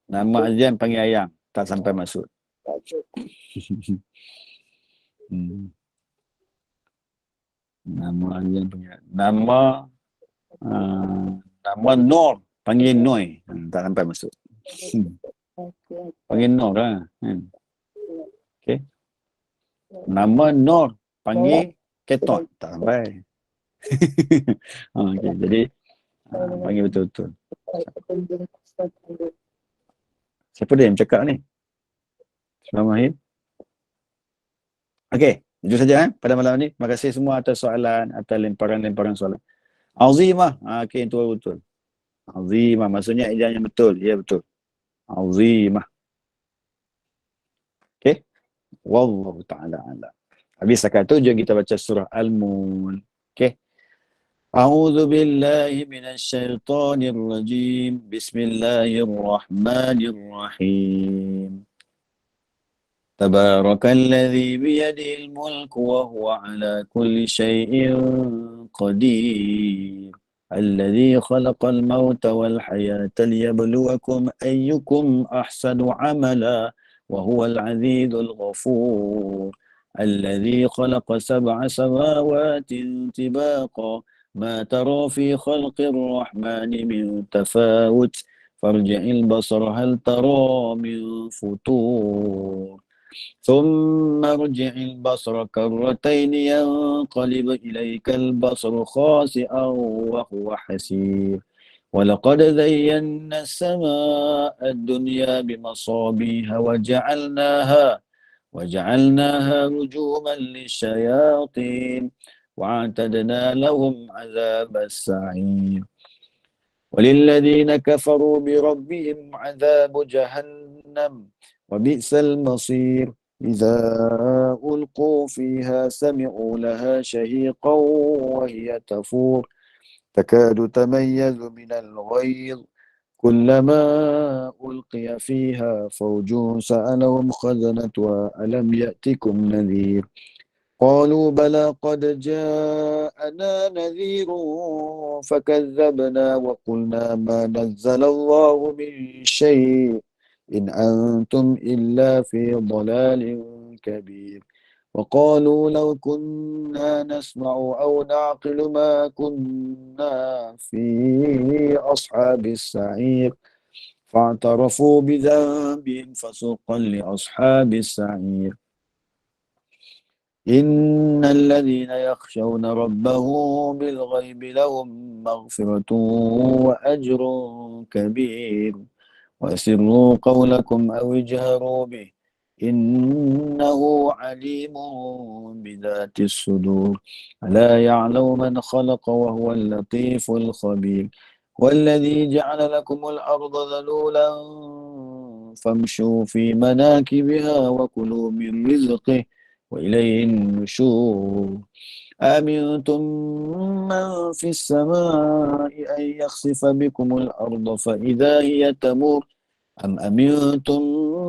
Nama Azam panggil ayam. Tak sampai maksud. Nama Azam panggil. Nama Nur panggil Noi. Tak sampai maksud. Panggil Nur lah. Okay. Nama Nur panggil Ketot. Tak sampai. Okay. Jadi panggil betul-betul. Siapa dia yang cakap ni? Bismillahirrahmanirrahim. Okey, itu saja pada malam ni. Terima kasih semua atas soalan, atas lemparan-lemparan soalan. Azimah. Okey, itu betul. Azimah maksudnya ejaan yang betul. Ya betul. Azimah. Wallahu ta'ala a'lam. Habis setakat tu, jom kita baca surah Al-Mulk. Okey. A'udzu billahi minasyaitonir rajim. Bismillahirrahmanirrahim. Tabarakalladzi biyadihil mulku wa huwa ala kulli syai'in qadir. Alladzi khalaqal mauta wal hayata liyabluwakum ayyukum ahsanu amala wa huwal azizul ghafur. الذي خلق 7 سماوات طباقا ما ترى في خلق الرحمن من تفاوت فارجع البصر هل ترى من فطور ثم ارجع البصر كرتين ينقلب إليك البصر خاسئا وهو حسير ولقد زينا السماء الدنيا بمصابيح وجعلناها رجوما للشياطين وأعتدنا لهم عذاب السعير وللذين كفروا بربهم عذاب جهنم وبئس المصير إذا ألقوا فيها سمعوا لها شهيقا وهي تفور تكاد تميز من الغيظ كلما ألقي فيها فوج سألهم خزنتها ألم يأتكم نذير قالوا بلى قد جاءنا نذير فكذبنا وقلنا ما نزل الله من شيء إن أنتم إلا في ضلال كبير وقالوا لو كنا نسمع أو نعقل ما كنا في أصحاب السعير فاعترفوا بذنبهم فسوقا لأصحاب السعير إن الذين يخشون ربهم بالغيب لهم مغفرة وأجر كبير وأسروا قولكم أو اجهروا به إنه عليم بذات الصدور ألا يعلم من خلق وهو اللطيف الخبير والذي جعل لكم الأرض ذلولا فامشوا في مناكبها وكلوا من رزقه وإليه النشور أمنتم من في السماء أن يخسف بكم الأرض فإذا هي تمور أم أمنتم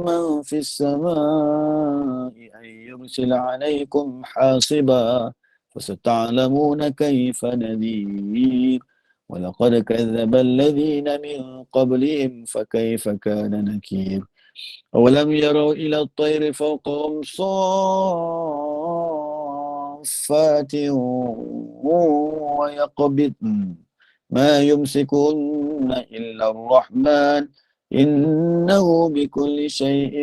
من في السماء أن يرسل عليكم حاصبا فستعلمون كيف نذير ولقد كذب الذين من قبلهم فكيف كان نكير أولم يروا إلى الطير فوقهم صافات ويقبضن ما يمسكن إلا الرحمن إنه بكل شيء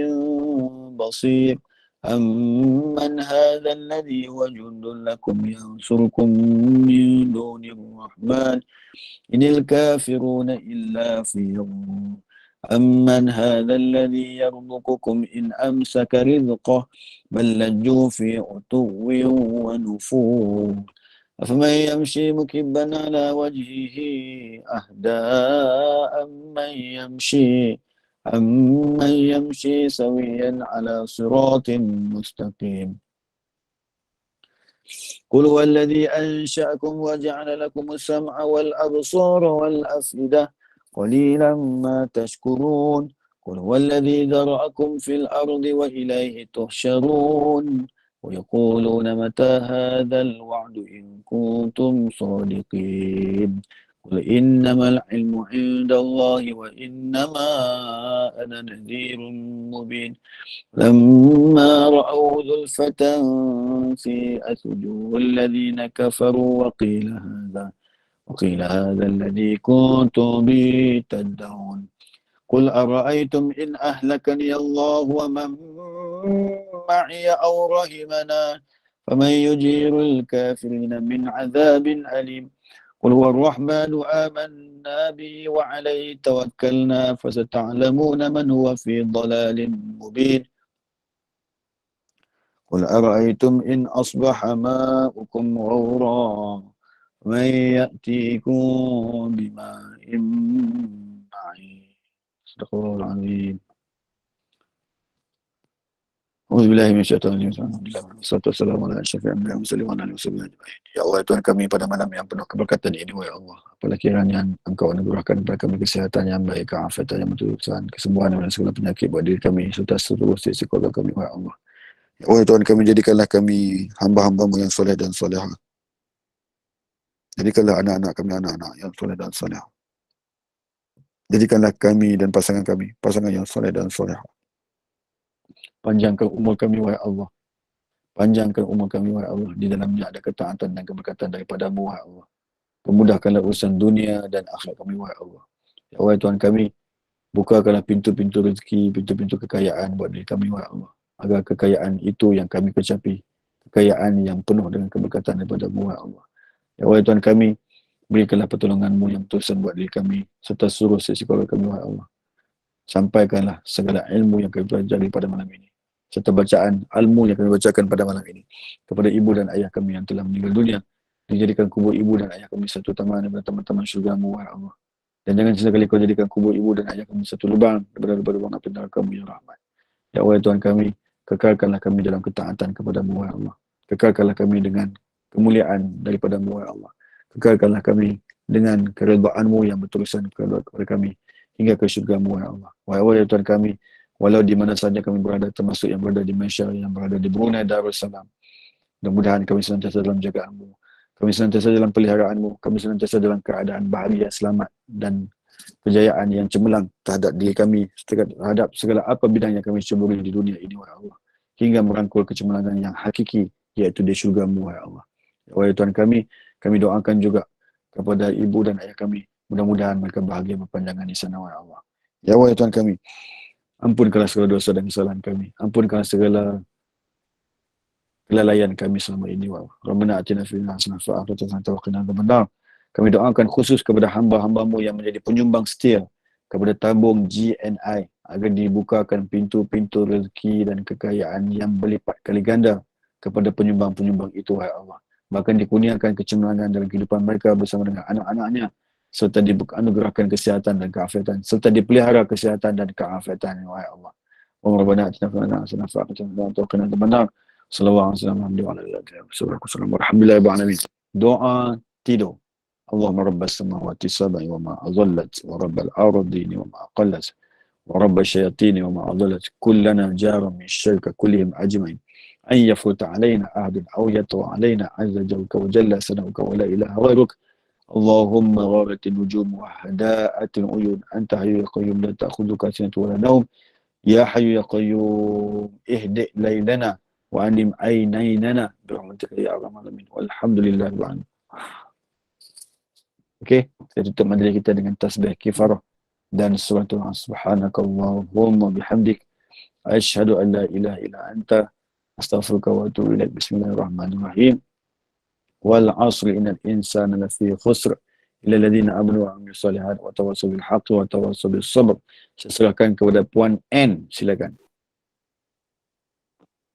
بصير أمن هذا الذي هو جند لكم ينصركم من دون الرحمن إن الكافرون إلا في غرور أمن هذا الذي يرزقكم إن أمسك رزقه بل لجوا في عتو ونفور أفمن يمشي مكبا على وجهه أهدى أمن يمشي سويا على صراط مستقيم قل هو الذي أنشأكم وجعل لكم السمع والأبصار والأفئدة قليلا ما تشكرون قل هو الذي ذرأكم في الأرض وإليه تحشرون ويقولون متى هذا الوعد إن كنتم صادقين قل إنما العلم عند الله وإنما أنا نذير مبين لما رأوا زلفة سيئت وجوه الذين كفروا وقيل هذا الذي كنتم به تدعون قل أرأيتم إن أهلكني الله ومن معي أو رحمنا فمن يجير الكافرين من عذاب أليم قل هو الرحمن آمنا به وعليه توكلنا فستعلمون من هو في ضلال مبين قل أرأيتم إن أصبح ماؤكم غورا من يأتيكم بماء معين صدق الله العظيم Auzubillahi minasyaitonir rajim. Alhamdulillah wassalatu wassalamu ala asyrafil anbiya'i wal mursalin wa ala alihi wasallam ajma'in. Ya Allah, Tuhan kami, pada malam yang penuh keberkatan ini, wahai Allah, apalah kiranya Engkau anugerahkan kepada kami kesihatan yang baik, keafiatan yang berterusan, kesembuhan dari segala penyakit buat diri kami serta seluruh sisi keluarga kami, wahai Allah. Ya Allah, Tuhan kami, jadikanlah kami hamba-hamba-Mu yang soleh dan solehah. Jadikanlah anak-anak kami anak-anak yang soleh dan solehah. Jadikanlah kami dan pasangan kami pasangan yang soleh dan solehah. Panjangkan umur kami, wahai Allah. Panjangkan umur kami, wahai Allah. Di dalamnya ada ketaatan dan keberkatan daripada-Mu, wahai Allah. Pemudahkanlah urusan dunia dan akhirat kami, wahai Allah. Ya Allah, Tuhan kami, bukakanlah pintu-pintu rezeki, pintu-pintu kekayaan buat diri kami, wahai Allah. Agar kekayaan itu yang kami kecapi, kekayaan yang penuh dengan keberkatan daripada-Mu, wahai Allah. Ya Allah, Tuhan kami, berikanlah pertolongan-Mu yang berterusan buat diri kami serta seluruh sisi keluarga kami, wahai Allah. Sampaikanlah segala ilmu yang kami pelajari pada malam ini serta bacaan ilmu yang kami bacakan pada malam ini kepada ibu dan ayah kami yang telah meninggal dunia. Dijadikan kubur ibu dan ayah kami satu taman daripada taman-taman syurga-Mu, wahai Allah. Dan jangan sekali Kau jadikan kubur ibu dan ayah kami satu lubang daripada lubang api neraka-Mu, ya Rahman. Ya Allah, Tuhan kami, kekalkanlah kami dalam ketaatan kepada-Mu, wahai Allah. Kekalkanlah kami dengan kemuliaan daripada-Mu, wahai Allah. Kekalkanlah kami dengan keredaan-Mu yang berterusan kepada kami hingga ke syurga-Mu, wahai Allah. Wahai Allah, ya Tuhan kami, walau di mana saja kami berada, termasuk yang berada di Malaysia, yang berada di Brunei Darussalam, mudah-mudahan kami senantiasa dalam jagaan-Mu, kami senantiasa dalam peliharaan-Mu, kami senantiasa dalam keadaan bahagia, selamat dan kejayaan yang cemerlang terhadap diri kami, terhadap segala apa bidang yang kami ceburi di dunia ini, wahai Allah, hingga merangkul kecemerlangan yang hakiki, iaitu di syurga-Mu, wahai Allah. Wahai Tuhan kami doakan juga kepada ibu dan ayah kami, mudah-mudahan mereka bahagia berpanjangan di sana, wahai Allah. Ya Allah, Tuhan kami, ampunkanlah segala dosa dan kesalahan kami. Ampunkanlah segala kelalaian kami selama ini, wahai Allah. Rabbana atina fid dunya hasanah wa fil akhirati hasanah wa qina adzabannar. Kami doakan khusus kepada hamba-hamba-Mu yang menjadi penyumbang setia kepada tabung GNI agar dibukakan pintu-pintu rezeki dan kekayaan yang berlipat kali ganda kepada penyumbang-penyumbang itu, wahai Allah. Bahkan dikurniakan kecemerlangan dalam kehidupan mereka bersama dengan anak-anaknya, serta dianugerahkan kesihatan dan keafiatan, serta dipelihara kesihatan dan keafiatan, wahai Allah. Rabbana atina fid dunya hasanah wa fil akhirati hasanah wa qina adzabannar. Sallallahu alaihi wasallam. Alhamdulillah alamin. Doa tidur. Allahumma rabbas samawati sab'i wa ma adallat wa rabbal ardini wa ma aqallat wa rabbash shayatin wa ma adallat kullana jaran min syarka kullihim ajma'in an yafuta alaina ahadun aw yatwa alaina azza wa jalla sanauka wa la ilaha ghairuk. Allahumma gharatin nujum wa hada'atin uyun anta hayyu ya qayyum la ta'khudhuka sinatun wa la nawm ya hayyu ya qayyum ihdi laylana wa anim aynaynana bi rahmatika ya arhamar rahimin. Walhamdulillahi rabbil alamin. Okey, saya tutup majlis kita dengan tasbih kifarah dan suratul subhanakallahumma bihamdik asyhadu an la ilaha illa anta astaghfiruka wa atubu ilaik. Bismillahirrahmanirrahim. Wal 'asri innal insana lafi khusr illa alladziina aamanu wa 'amilus shalihaati wa tawassaw bil haqqi wa tawassaw bis sabr. Saya serahkan kepada Puan N, silakan.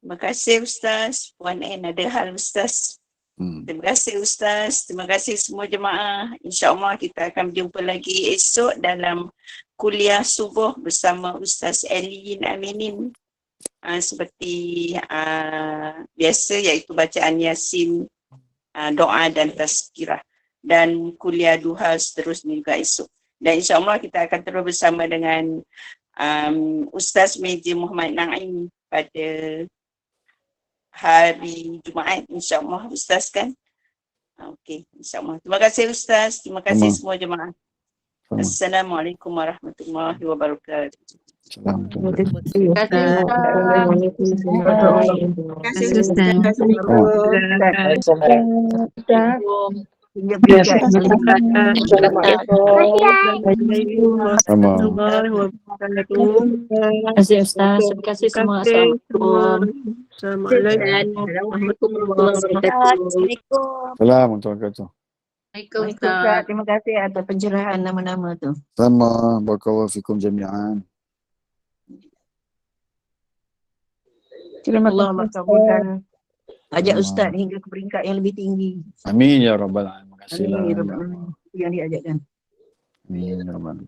Terima kasih Ustaz. Puan N ada hal Ustaz. Terima kasih Ustaz. Terima kasih semua jemaah. InsyaAllah kita akan berjumpa lagi esok dalam kuliah subuh bersama Ustaz Elin Aminin. Seperti biasa, iaitu bacaan Yasin, doa dan tazkirah. Dan kuliah duha seterusnya juga esok. Dan insyaAllah kita akan terus bersama dengan Ustaz Meja Muhammad Naim pada hari Jumaat, insyaAllah Ustaz kan? Okey, insyaAllah. Terima kasih Ustaz. Terima kasih semua jemaah. Assalamualaikum warahmatullahi wabarakatuh. Assalamualaikum. Terima kasih Ustaz. Terima kasih Ustaz. Terima kasih semua. Assalamualaikum warahmatullahi wabarakatuh. Assalamualaikum warahmatullahi wabarakatuh. Ustaz, terima kasih atas pencerahan nama-nama tu. Sama, barakallahu fikum jami'an. Terima kasih. Ajak Ustaz hingga ke peringkat yang lebih tinggi. Amin ya rabbal alamin. Terima kasih lah. Yang diajakkan. Amin ya rabbal alamin.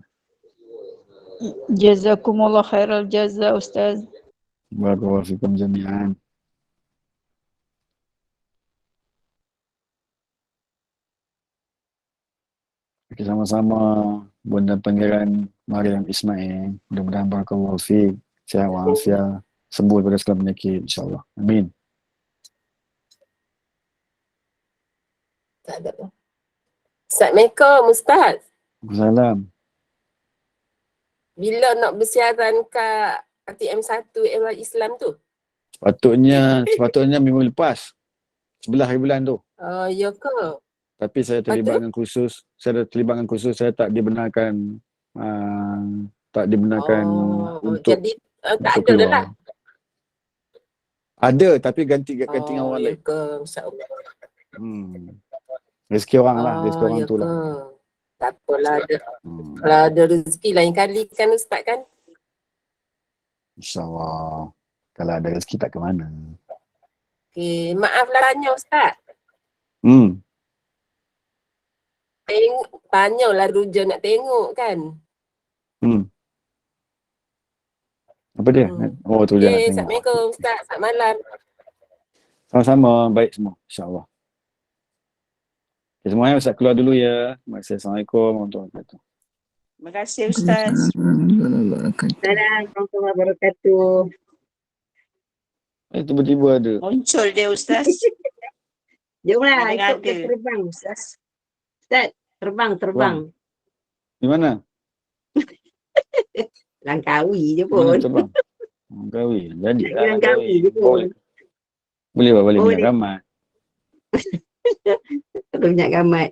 Jazakumullah khairal jaza Ustaz. Barakallahu fikum jami'an. Okay, sama-sama Bunda Pangeran Mariam Ismail. Mudah-mudahan barakallahu fiik. Sehat walafiat. Sembuh daripada segala penyakit insya-Allah. Amin. Tak ada. Assalamualaikum Ustaz. Salam. Bila nak bersiaran kat ATM1 Era Islam tu? Sepatutnya minggu lepas. 11 hari bulan tu. Ya ke? Tapi saya terlibat dengan kursus. Saya tak dibenarkan untuk jadi tak untuk ada dah keluar. lah. Ada tapi ganti dengan orang Ya lain. ke? InsyaAllah. Rezeki orang lah, rezeki orang Ya tu ke? lah. Tak apalah ada. Kalau ada rezeki lain kali kan Ustaz kan? InsyaAllah. Kalau ada rezeki tak ke mana. Okay. Maaflah tanya Ustaz. Tanyalah Ruja nak tengok kan? Apa dia? Oh tu dia nak tengok. Assalamualaikum Ustaz. Selamat malam. Sama-sama, baik semua. InsyaAllah. Okay, semuanya Ustaz keluar dulu ya. Terima kasih. Assalamualaikum warahmatullahi wabarakatuh. Terima kasih Ustaz. Assalamualaikum warahmatullahi wabarakatuh. Tiba-tiba ada. Muncul dia Ustaz. Jomlah Ada-ada. ikut ke terbang. Ustaz. Ustaz, terbang. Di mana? Langkawi je Mana pun. terbang? Langkawi. Jadi Nak pergi Langkawi je pun. Boleh balik Boleh. minyak gamat. Tak banyak gamat.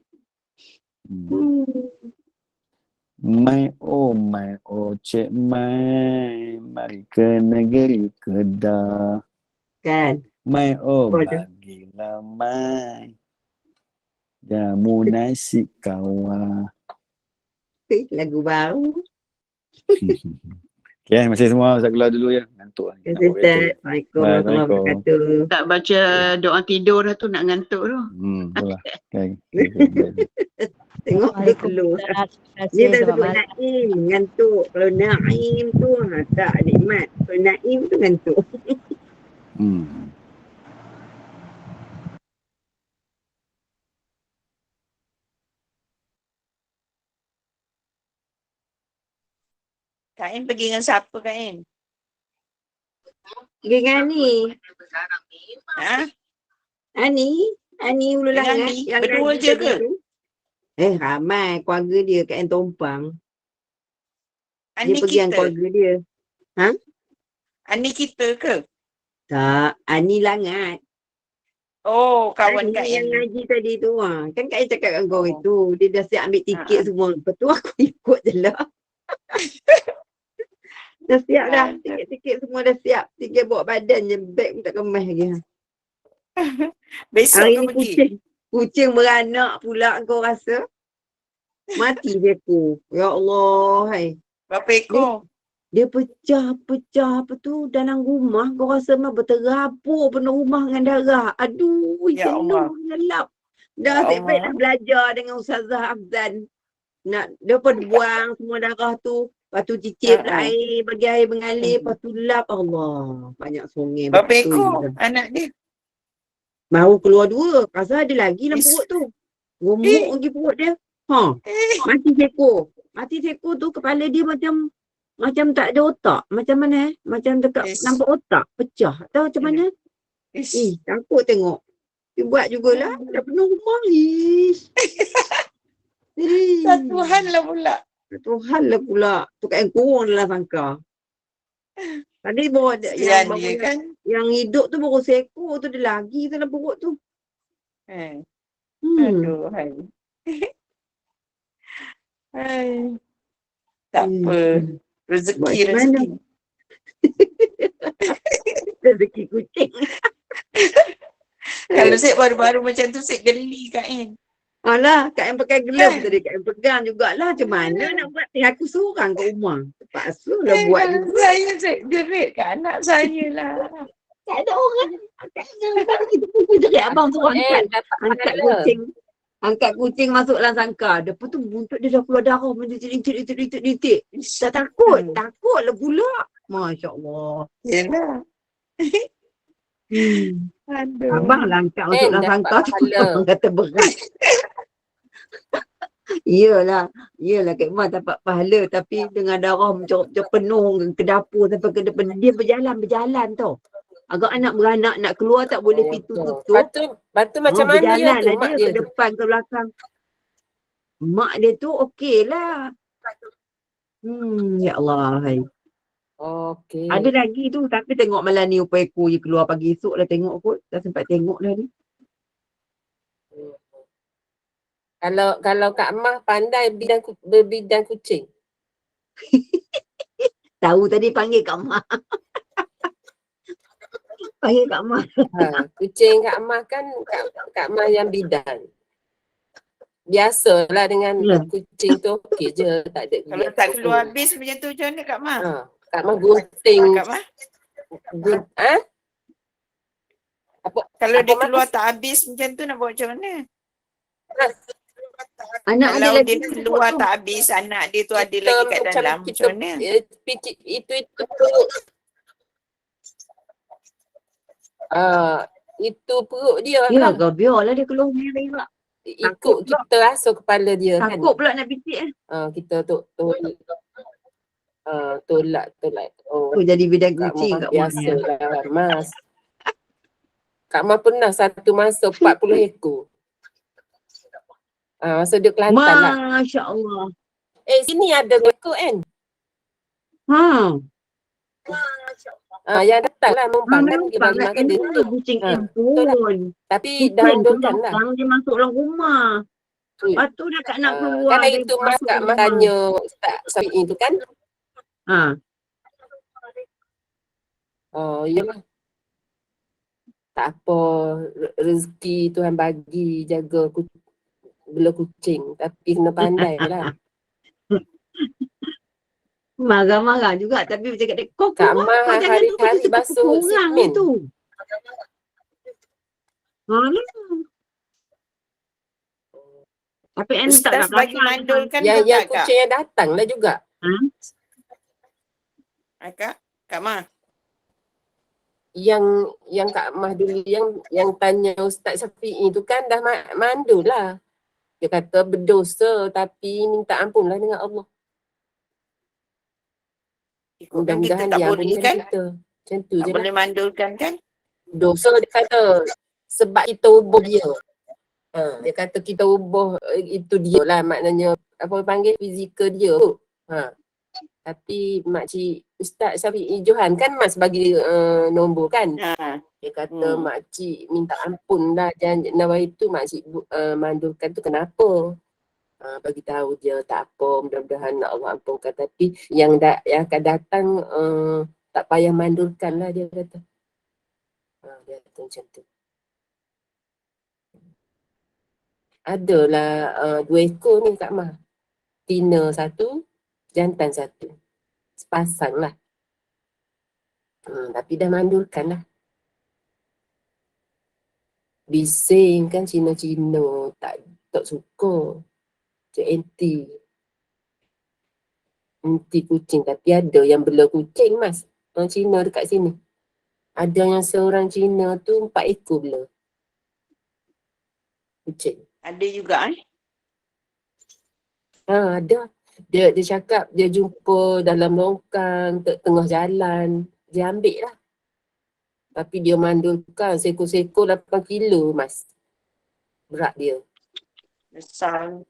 My cik mai, mari ke negeri Kedah. Kan? My Boleh. bagilah mai, jamu nasi kawah. Lagu baru. Okay, masih semua Ustaz keluar dulu ya. Ngantuk. Terima kasih Ustaz. Assalamualaikum warahmatullahi wabarakatuh. Tak baca doa tidur dah tu nak ngantuk tu. Itulah. Okay. Tengok dia telur. Dia dah sebut Naim, ngantuk. Kalau Naim tu tak nikmat. Kalau Naim tu ngantuk. Kak Im pergi dengan siapa Kak Im? Pergi dengan ni. Ha? Ani Ulu Dengan Langat. Ani? Yang Berdua ngaji je tadi ke? tu. Ramai keluarga dia kat Entompang. Dia Ani pergi dengan kita? keluarga dia. Ani kita ke? Tak, Ani Langat. Oh, kawan Ani Kak yang Im. ngaji tadi tu. Kan Kak Im cakap dengan kau Oh. itu. Dia dah siap ambil tiket semua. Lepas tu aku ikut je lah. Dah siap dah. Tiket-tiket semua dah siap. Tinggal bawa badan je. Beg pun tak kemas lagi. Besok Hari kau ni pergi? kucing beranak pula kau rasa. Mati dia aku. Ya Allah. Hai. Berapa ekor? Dia pecah apa tu dalam rumah. Kau rasa mah berterapuk penuh rumah dengan darah. Aduh, Ya Allah. gelap. Ya Dah asyik baik Allah. nak belajar dengan Ustazah Afzan. Dia pun buang semua darah tu. Lepas tu cicip lah air, bagi air mengalir. Lepas tu lap. Allah, banyak sungai. Berapa betul ekor je. anak dia? Baru keluar 2. Rasa ada lagi dalam Is- perut tu. Gemuk lagi perut dia. Mati seko tu kepala dia macam tak ada otak. Macam mana Macam dekat Is- nampak otak. Pecah. Tahu macam mana? Ish. Takut tengok. Dia buat jugalah. Dah penuh rumah. Ish. Satu hal lah pula. Tuhan lah pula. Tu kat yang kurung dalam sangka. Tadi bawa Kesian dia kan. yang hidup tu baru seekor tu. Dia lagi dalam perut tu. Aduh, hai. Hai. Tak apa. Buat Rezeki, macam mana? rezeki. Rezeki kucing. Kalau Syed baru-baru macam tu, Syed geli Kak In. Alah, Kak yang pakai glove tadi. Kak yang pegang jugalah. Macam mana nak buat? Aku seorang kat rumah. Terpaksa lah buat Kalau juga. saya, Syed jerit kat anak saya lah. Tak ada orang. Kita pun jerit abang tu angkat kucing. Angkat kucing masuk dalam sangkar. Lepas tu buntut dia dah keluar darah. Macam rintik. Tak takut. Takut lah pula. Masya Allah. Yelah. Aduh. Abang langkah masuk dalam dapat sangka tu. pahala. Abang kata berat. Iyalah Kak Mat dapat pahala tapi dengan darah macam penuh ke dapur sampai ke depan. Dia berjalan tau. Agak anak beranak nak keluar tak boleh pintu tutup. Lepas tu macam mana dia berjalan tu, lah mak dia dia ke tu? depan ke belakang. Mak dia tu okey lah. Ya Allah. Hai. Okey. Ada lagi tu tapi tengok malam ni upaya ekor je keluar pagi esok lah tengok kot. Dah sempat tengok dah ni. Kalau Kak Mah pandai berbidang kucing. Tahu tadi panggil Kak Mak. Panggil Kak Mak. Kucing Kak Mah kan Kak Mah yang bidan. Biasalah dengan kucing tu okey je, tak ada Kalau tak keluar habis macam tu macam mana Kak Mah? Kak Mah gunting. Kak Mah? Kalau dia keluar tak habis macam tu nak buat macam mana? Anak Kalau ada dia lagi keluar tak habis, anak dia tu ada lagi kat dalam, macam mana? Itu perut dia Ya lah. kau biarlah dia keluar merah pula. Ikut kita rasa kepala dia kan. Takut pula nak pitik Kita tolak. Tu jadi bidang Kak kucing Mah Kak Mak biasa ni. lah Mas. Kak Mah pernah satu masa 40 ekor. Masa dia Kelantan lah. Masya Allah. Sini ada ekor kan? Yang datang lah numpang kan dia bagi makan dia tu. Kucing pun. Tapi dah andurkan lah. Dia masuk dalam rumah. Lepas tu dah tak nak keluar. Kan itu Mas Kak Mah tanya Ustaz Safi'i tu kan? Yalah. Tak apa, rezeki Tuhan bagi jaga bela kucing. Tapi kena pandai lah. Marah-marah juga tapi macam kata kau Kak keluar Mah kau jangan duduk hari-hari situ basuh orang simen. tu. Tapi entah Ustaz bagi mandulkan ke Yang tak Kak? kucing yang datang lah juga. Kak Mah? Yang Kak Mah dulu yang tanya Ustaz Syafi'i tu kan dah mandul lah. Dia kata berdosa tapi minta ampun lah dengan Allah. Ikutkan kita tak boleh kan? Kita. Macam tu Tak je boleh lah. mandulkan kan? Dosa dia kata sebab kita ubah dia. Dia kata kita ubah itu dia lah maknanya apa panggil fizikal dia tu. Tapi makcik Ustaz Syafi'i Johan kan Mas bagi nombor kan. Dia kata makcik minta ampun dah jangan nawai itu makcik mandulkan tu kenapa? Bagi tahu dia tak apa, mudah-mudahan Allah ampunkan, tapi yang akan datang tak payah mandulkan lah dia kata. Dia kata macam tu. Adalah 2 ekor ni Kak Mah. Tina 1, jantan 1. Sepasang lah. Tapi dah mandulkan lah. Bising kan Cina-Cina tak suka. Anti kucing tapi ada yang bela kucing Mas. Orang Cina dekat sini. Ada yang seorang Cina tu 4 ekor bela kucing. Ada juga Ada. Dia cakap dia jumpa dalam longkang, tengah jalan. Dia ambil lah. Tapi dia mandulkan seekor-seekor 8 kilo Mas. Berat dia. besar.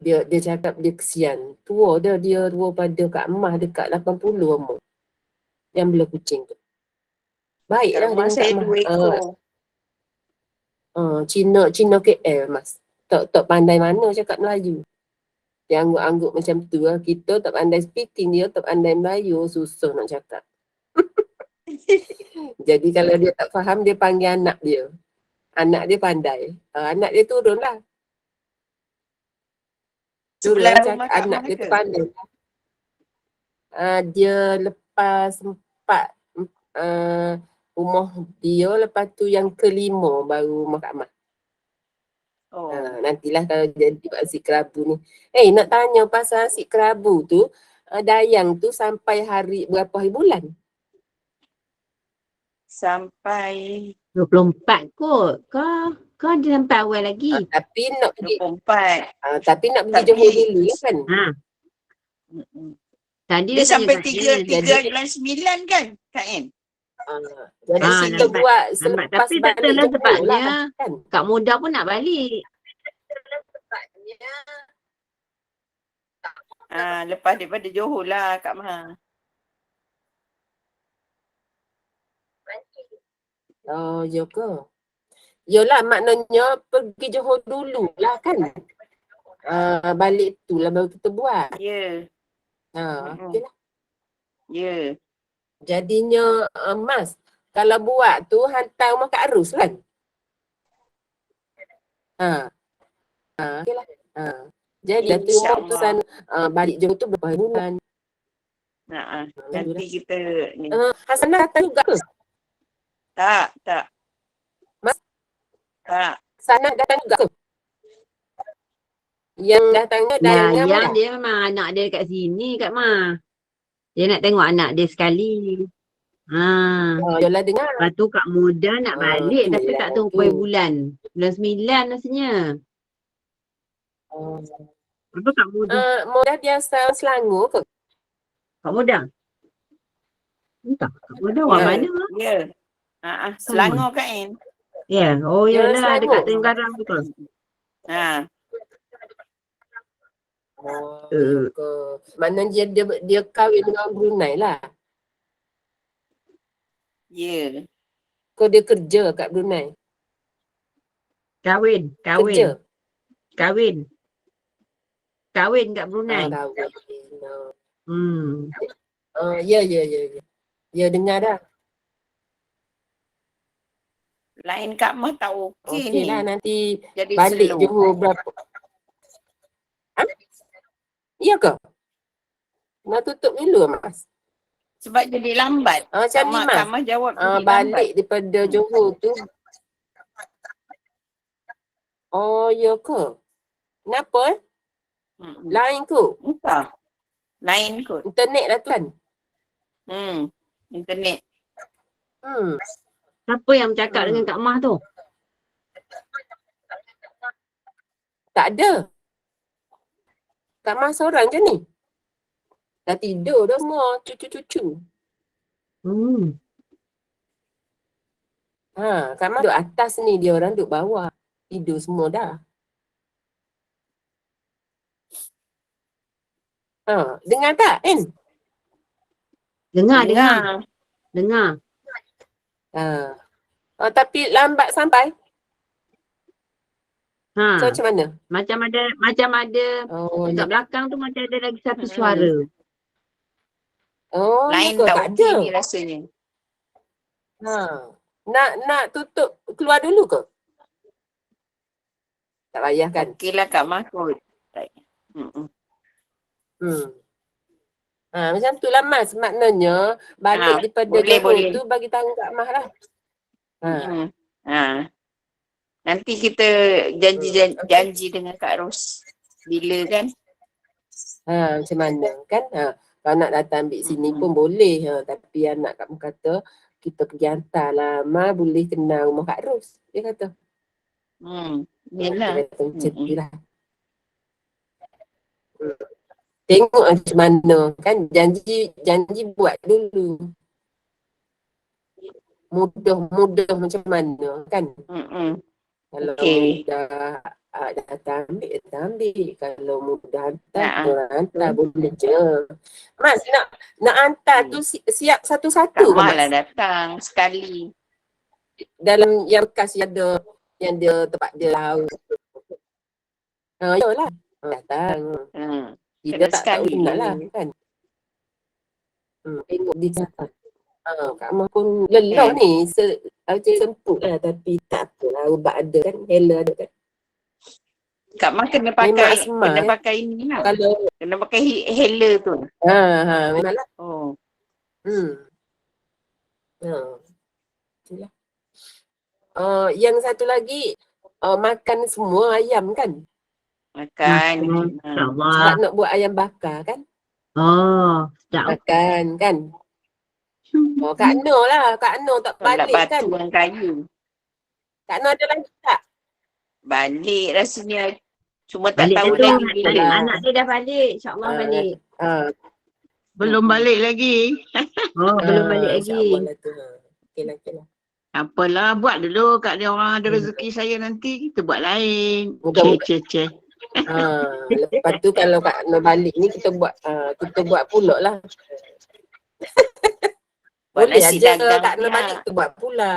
Dia cakap dia kesian. Tua pada Kak Mah dekat 80 umur. Yang bela kucing tu. Baiklah dengan Kak Saya Mah. 2 ekor. Cina KL Mas. Tak pandai mana cakap Melayu. Dia angguk-angguk macam tu lah. Kita tak pandai speaking, dia tak pandai Melayu. Susah nak cakap. Jadi kalau dia tak faham, dia panggil anak dia. Anak dia pandai. Anak dia turun lah. Sebelah rumah Kak anak Mah dia ke? tu pandai. Dia lepas 4 rumah dia, lepas tu yang kelima baru rumah Kak Mah. Oh. Nantilah kalau jadi asyik kerabu ni. Nak tanya pasal asyik kerabu tu, Dayang tu sampai hari berapa hari bulan? Sampai 24 kot. Kau dia sampai awal lagi. Tapi nak pergi 24. tapi nak pergi Tapi- Johor dulu lah kan? Ha. Mm-mm. Tadi Dia dia tanya sampai kat 3 jadi- bulan 9 kan, Kak En? Jadi Ah, kita lambat. buat Lambat. selepas Tapi tak balik tahulah Johor sebabnya lah kan? Kak Muda pun nak balik. Lepas daripada Johor lah Kak Mah. Oh, ya ke? Yalah, maknanya pergi Johor dulu lah kan? Balik tu lah baru kita buat. Ya. Okey lah. Ya. Jadinya Mas, kalau buat tu hantar rumah Kak Arus kan? Okey lah. Jadi nanti InsyaAllah. urusan balik Johor tu berapa bulan? Nanti kita ni. Hasanah datang juga ke? Tak. Mas? Tak. Sanad datang juga ke? Yang datangnya Dayang dengan Dayang Muda? dia memang anak dia kat sini Kak Ma. Dia nak tengok anak dia sekali. Yalah dengar. Lepas tu Kak Muda nak balik tu tapi lah tak tahu tu. berapa bulan. Bulan 9 rasanya. Apa Kak Muda? Muda dia asal Selangor ke? Kak Muda? Entah. Kak Muda orang mana? Ya. Selangor Kak En. Ya. Oh Dia yalah Selangor. dekat Tanjung Karang tu ke? Ke. Maknanya dia kahwin dengan Brunei lah. Ya. Ke dia kerja kat Brunei? Kahwin. Kerja? Kahwin kat Brunei. Kahwin. Ya. Ya dengar dah. Lain Kak Mah tak okey Okey ni. lah nanti Jadi balik slow. Johor berapa? Ya ke? Nak tutup dulu Mas? Sebab jadi lambat. Macam ni Kak Mas. Mah jawab jadi Balik daripada Johor tu. Oh ya ke? Kenapa Lain kot? Entah. Lain kot. Internet lah tu kan? Internet. Siapa yang bercakap dengan Kak Mah tu? Tak ada. Kak Mas seorang je ni. Dah tidur dah semua cucu-cucu. Kak Mas duduk atas ni, dia orang duduk bawah. Tidur semua dah. Dengar tak kan? Dengar. Tapi lambat sampai. So macam mana? Macam ada dekat belakang tu macam ada lagi satu suara. Lain ke? tak Tak okey ada. ni rasanya. Nak tutup keluar dulu ke? Tak payah kan? Okeylah Kak Mah kot. Macam tu lah Mas. Maknanya balik daripada Johor tu bagi tahu Kak Mah lah. Nanti kita janji dengan Kak Ros. Bila kan? Macam mana kan? Kalau nak datang ambil sini pun boleh. Tapi anak Kak Mah kata kita pergi hantar lah. Ma boleh kenal rumah Kak Ros. Dia kata. Yelah. Dia kata macam tu lah. Tengok macam mana kan, janji buat dulu. Mudah macam mana kan. Kalau dah datang ambil. Kalau mudah hantar boleh je. Mas nak hantar tu siap satu-satu ke Kak Mah Mas? lah datang sekali. Dalam yang bekas ada yang dia tempat dia laut. Yalah. Datang. Kita tak tahu kenal lah kan. Tengok dia cakap. Kak Mah pun lelah ni. Macam semput lah tapi tak apalah. Ubat ada kan. Hela ada kan. Kak Mah kena pakai ni lah. Kena pakai hela tu. Memang lah. Itulah. Yang satu lagi makan semua ayam kan? Makan. InsyaAllah. Sebab nak buat ayam bakar kan? Oh, sedap. Makan kan? Oh, Kak Noh lah. Kak Noh tak Tolak balik kan? batu dengan kayu. Kak Noh ada lagi tak? Balik rasanya. Cuma tak Balik tahu dah tu. lagi bila. Lah. Anak dia dah balik. InsyaAllah balik. Belum balik lagi. Oh, belum balik lagi. InsyaAllah lah tu. Okey lah. Apalah, buat dulu kat dia orang ada rezeki saya nanti. Kita buat lain. Moga-moga. Ceh. Lepas tu kalau Kak Noh balik ni kita buat pula lah. Buat Boleh nasi aja dagang Kak Noh pula. balik kita buat pula.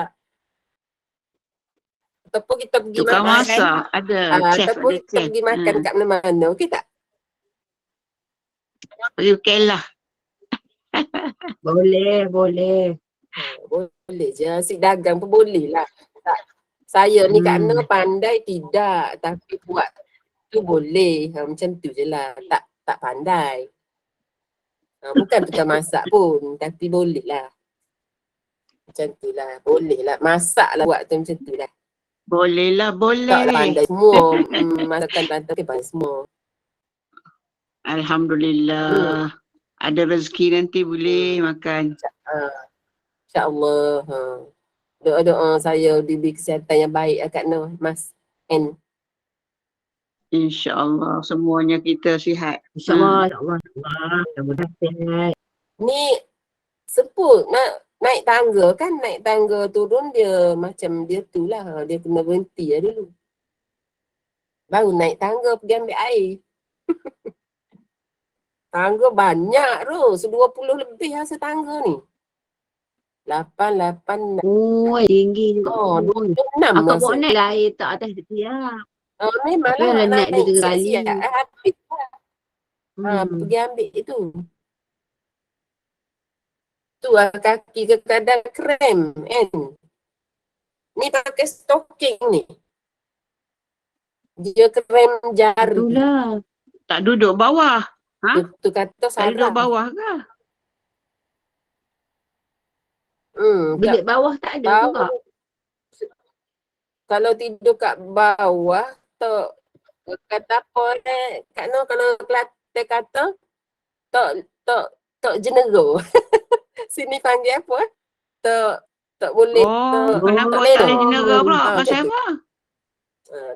Ataupun kita pergi Tukang makan. masak ada. Chef Ataupun ada kita chef. pergi makan kat mana-mana. Okey tak? Pergi Kelah. Boleh. Boleh je. Asyik dagang pun boleh lah. Tak. Saya ni Kak Noh pandai tidak. Tapi buat tu boleh. Macam tu je lah. Tak pandai. Bukan tukang masak pun. Tapi boleh lah. Macam tu lah. Boleh lah. Masak lah buat tu macam tu lah. Boleh lah, Tak boleh. pandai semua. Masakan tante ke pandai semua. Alhamdulillah. Ada rezeki nanti boleh makan. InsyaAllah. Doa-doa saya diberi kesihatan yang baik Kak Noh. Mas N. InsyaAllah semuanya kita sihat. InsyaAllah. Mudah-mudahan. Ni sebut naik tangga kan, naik tangga turun dia macam dia tu lah. Dia kena berhenti lah dulu. Baru naik tangga pergi ambil air. Tangga banyak tu. 20 lebih rasa tangga ni. 8. Oh, tinggi juga. Oh, 26 Akak rasa. bawa naik lah air tak atas dia. Memang Tapi lah lah naik dia 3 kali. siap-siap. Habis lah. Pergi ambil itu. Tu lah kaki ke kadang krem kan. Ni pakai stocking ni. Dia krem jari. Itulah. Tak duduk bawah. Tu kata Tak duduk salah. bawah ke? Bilik bawah tak ada juga. Kalau tidur kat bawah, kata apa Kak Noh, kalau Kelantan kata, tak jenera. Sini panggil apa? Tak boleh. Oh, kenapa tak tak boleh lelong. jenera pula? Ah, Pasal betul. apa?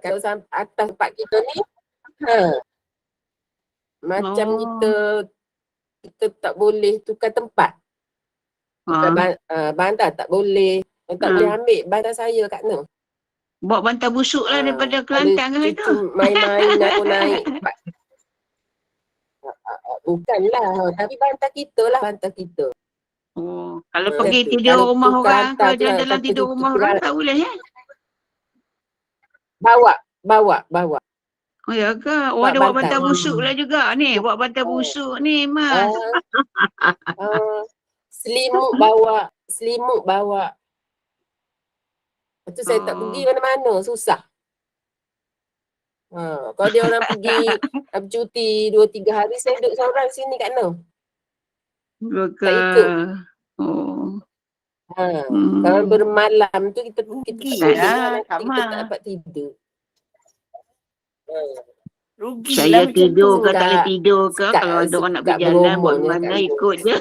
Kalau sampai atas tempat kita ni, macam kita tak boleh tukar tempat. Tukar bantal tak boleh. Tak boleh ambil bantal saya Kak Noh. Bawa bantal busuk lah daripada Kelantan ke itu? Cucu main-main aku naik. Bukanlah. Tapi bantal kita lah. Bantal kita. Oh, kalau pergi tu. tidur Kalau rumah tukar orang hantar ke tu lah, jalan-jalan kata tidur tu rumah tukar. orang tak boleh Bawa. Oh ya ke? Oh, Bawa ada bawa bantal. bantal busuk lah juga ni. Bawa bantal busuk ni Mas. Selimut bawa. Lepas tu saya tak pergi mana-mana. Susah. Kalau dia orang pergi cuti 2-3 hari, saya duduk seorang sini Kak Noh. Tak ikut. Oh. Kalau bermalam tu kita Rugi tak lah, nanti sama. kita tak dapat tidur. Rugi saya tidur ke tak boleh tidur ke, Sekat- kalau ada orang nak sekat berjalan buat berumurnya mana kat ikut je.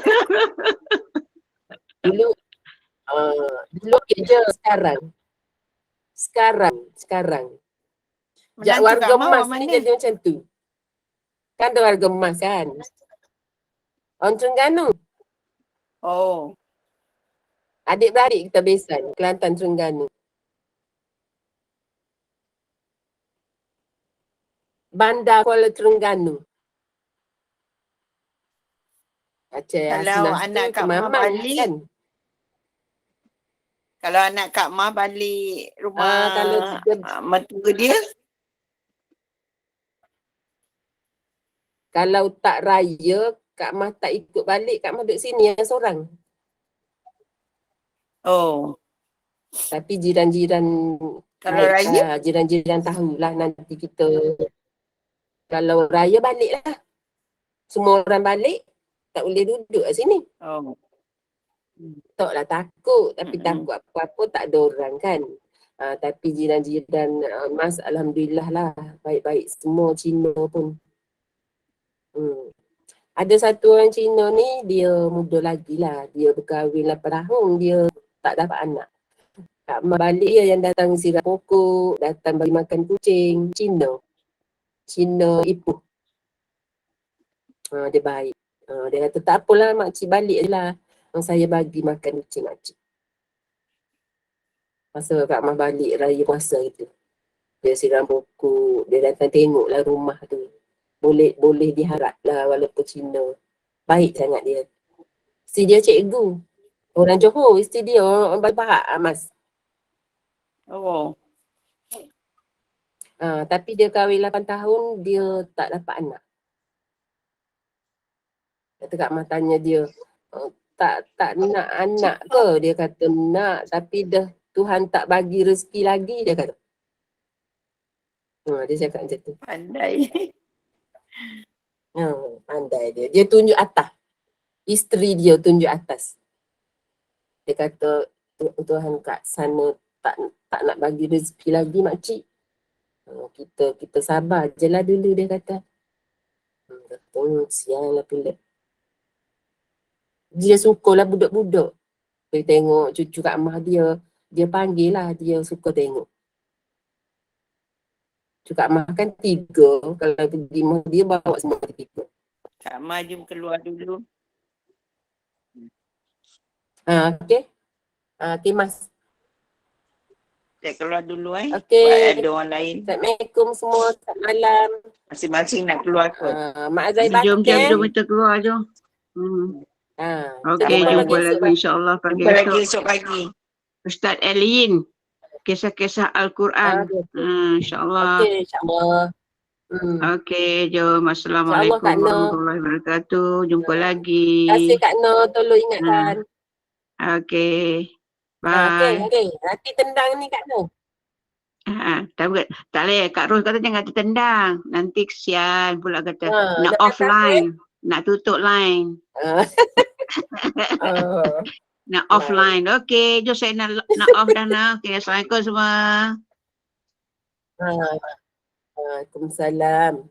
Dulu je sekarang. Warga emas ni jadi macam tu. Kan ada warga emas kan. Orang Terengganu. Oh. Adik-beradik kita besan. Kelantan Terengganu. Bandar Kuala Terengganu. Kalau anak Kak Ma balik, kan? kalau anak Kak Ma balik rumah kalau mertua dia, kalau tak raya, Kak Mah tak ikut balik, Kak Mah duduk sini yang seorang. oh, Tapi jiran-jiran kalau raya, jiran-jiran tahulah nanti kita kalau raya balik lah. Semua orang balik, tak boleh duduk kat sini. oh, Taklah takut, tapi takut apa-apa tak ada orang kan. Tapi jiran-jiran Mas alhamdulillah lah, baik-baik semua Cina pun. Ada satu orang Cina ni, dia muda lagi lah. Dia berkahwin 8 tahun, dia tak dapat anak. Kak Mak balik dia yang datang sirap pokok, datang bagi makan kucing. Cina Ipoh. Dia baik. Dia kata tak apalah makcik balik je lah. Saya bagi makan kucing makcik. Masa Kak Mak balik raya puasa gitu. Dia siram pokok, dia datang tengok lah rumah tu. Boleh diharap lah walaupun Cina. Baik sangat dia. Si dia cikgu. Orang Johor, isteri dia orang Bahak Mas. Oh. Tapi dia kahwin 8 tahun, dia tak dapat anak. Kata Kak Mak tanya dia, tak nak anak ke? Dia kata nak, tapi dah Tuhan tak bagi rezeki lagi, dia kata. Dia cakap macam tu. Pandai. Pandai dia. Dia tunjuk atas. Isteri dia tunjuk atas. Dia kata Tuhan kat sana tak nak bagi rezeki lagi makcik. Kita sabar je lah dulu, dia kata. Kata siang lah pula. Dia sukalah budak-budak. Dia tengok cucu Kak Mah dia panggil lah, dia suka tengok. Cucu Kak Mah kan 3, kalau pergi rumah dia bawa semua 3. Kak Ma jom keluar dulu. Okey. Okey Mas. Saya keluar dulu Okey. Buat ada orang lain. Assalamualaikum semua. Selamat malam. Masing-masing nak keluar kot. Mak Azai Jom Baken. kita keluar jom. Okey, Jumpa jumpa lagi insyaAllah pagi Jumpa lagi esok. esok pagi. Ustaz Elin. Kisah-kisah Al-Quran. InsyaAllah. Okey, insyaAllah. Okey, jom. Assalamualaikum Kak Noh. warahmatullahi wabarakatuh. Jumpa Terima lagi. kasih Kak Noh, tolong ingatkan. Okey. Okey, Bye. okey. Nanti tendang ni Kak Noh. Tak boleh. Kak Ros kata jangan tertendang. Nanti kesian pula kata. Nak nak off kata line. Nak tutup line. Nak off line. Okey, jom saya nak off dah nak. Okey, Assalamualaikum semua. Waalaikumsalam.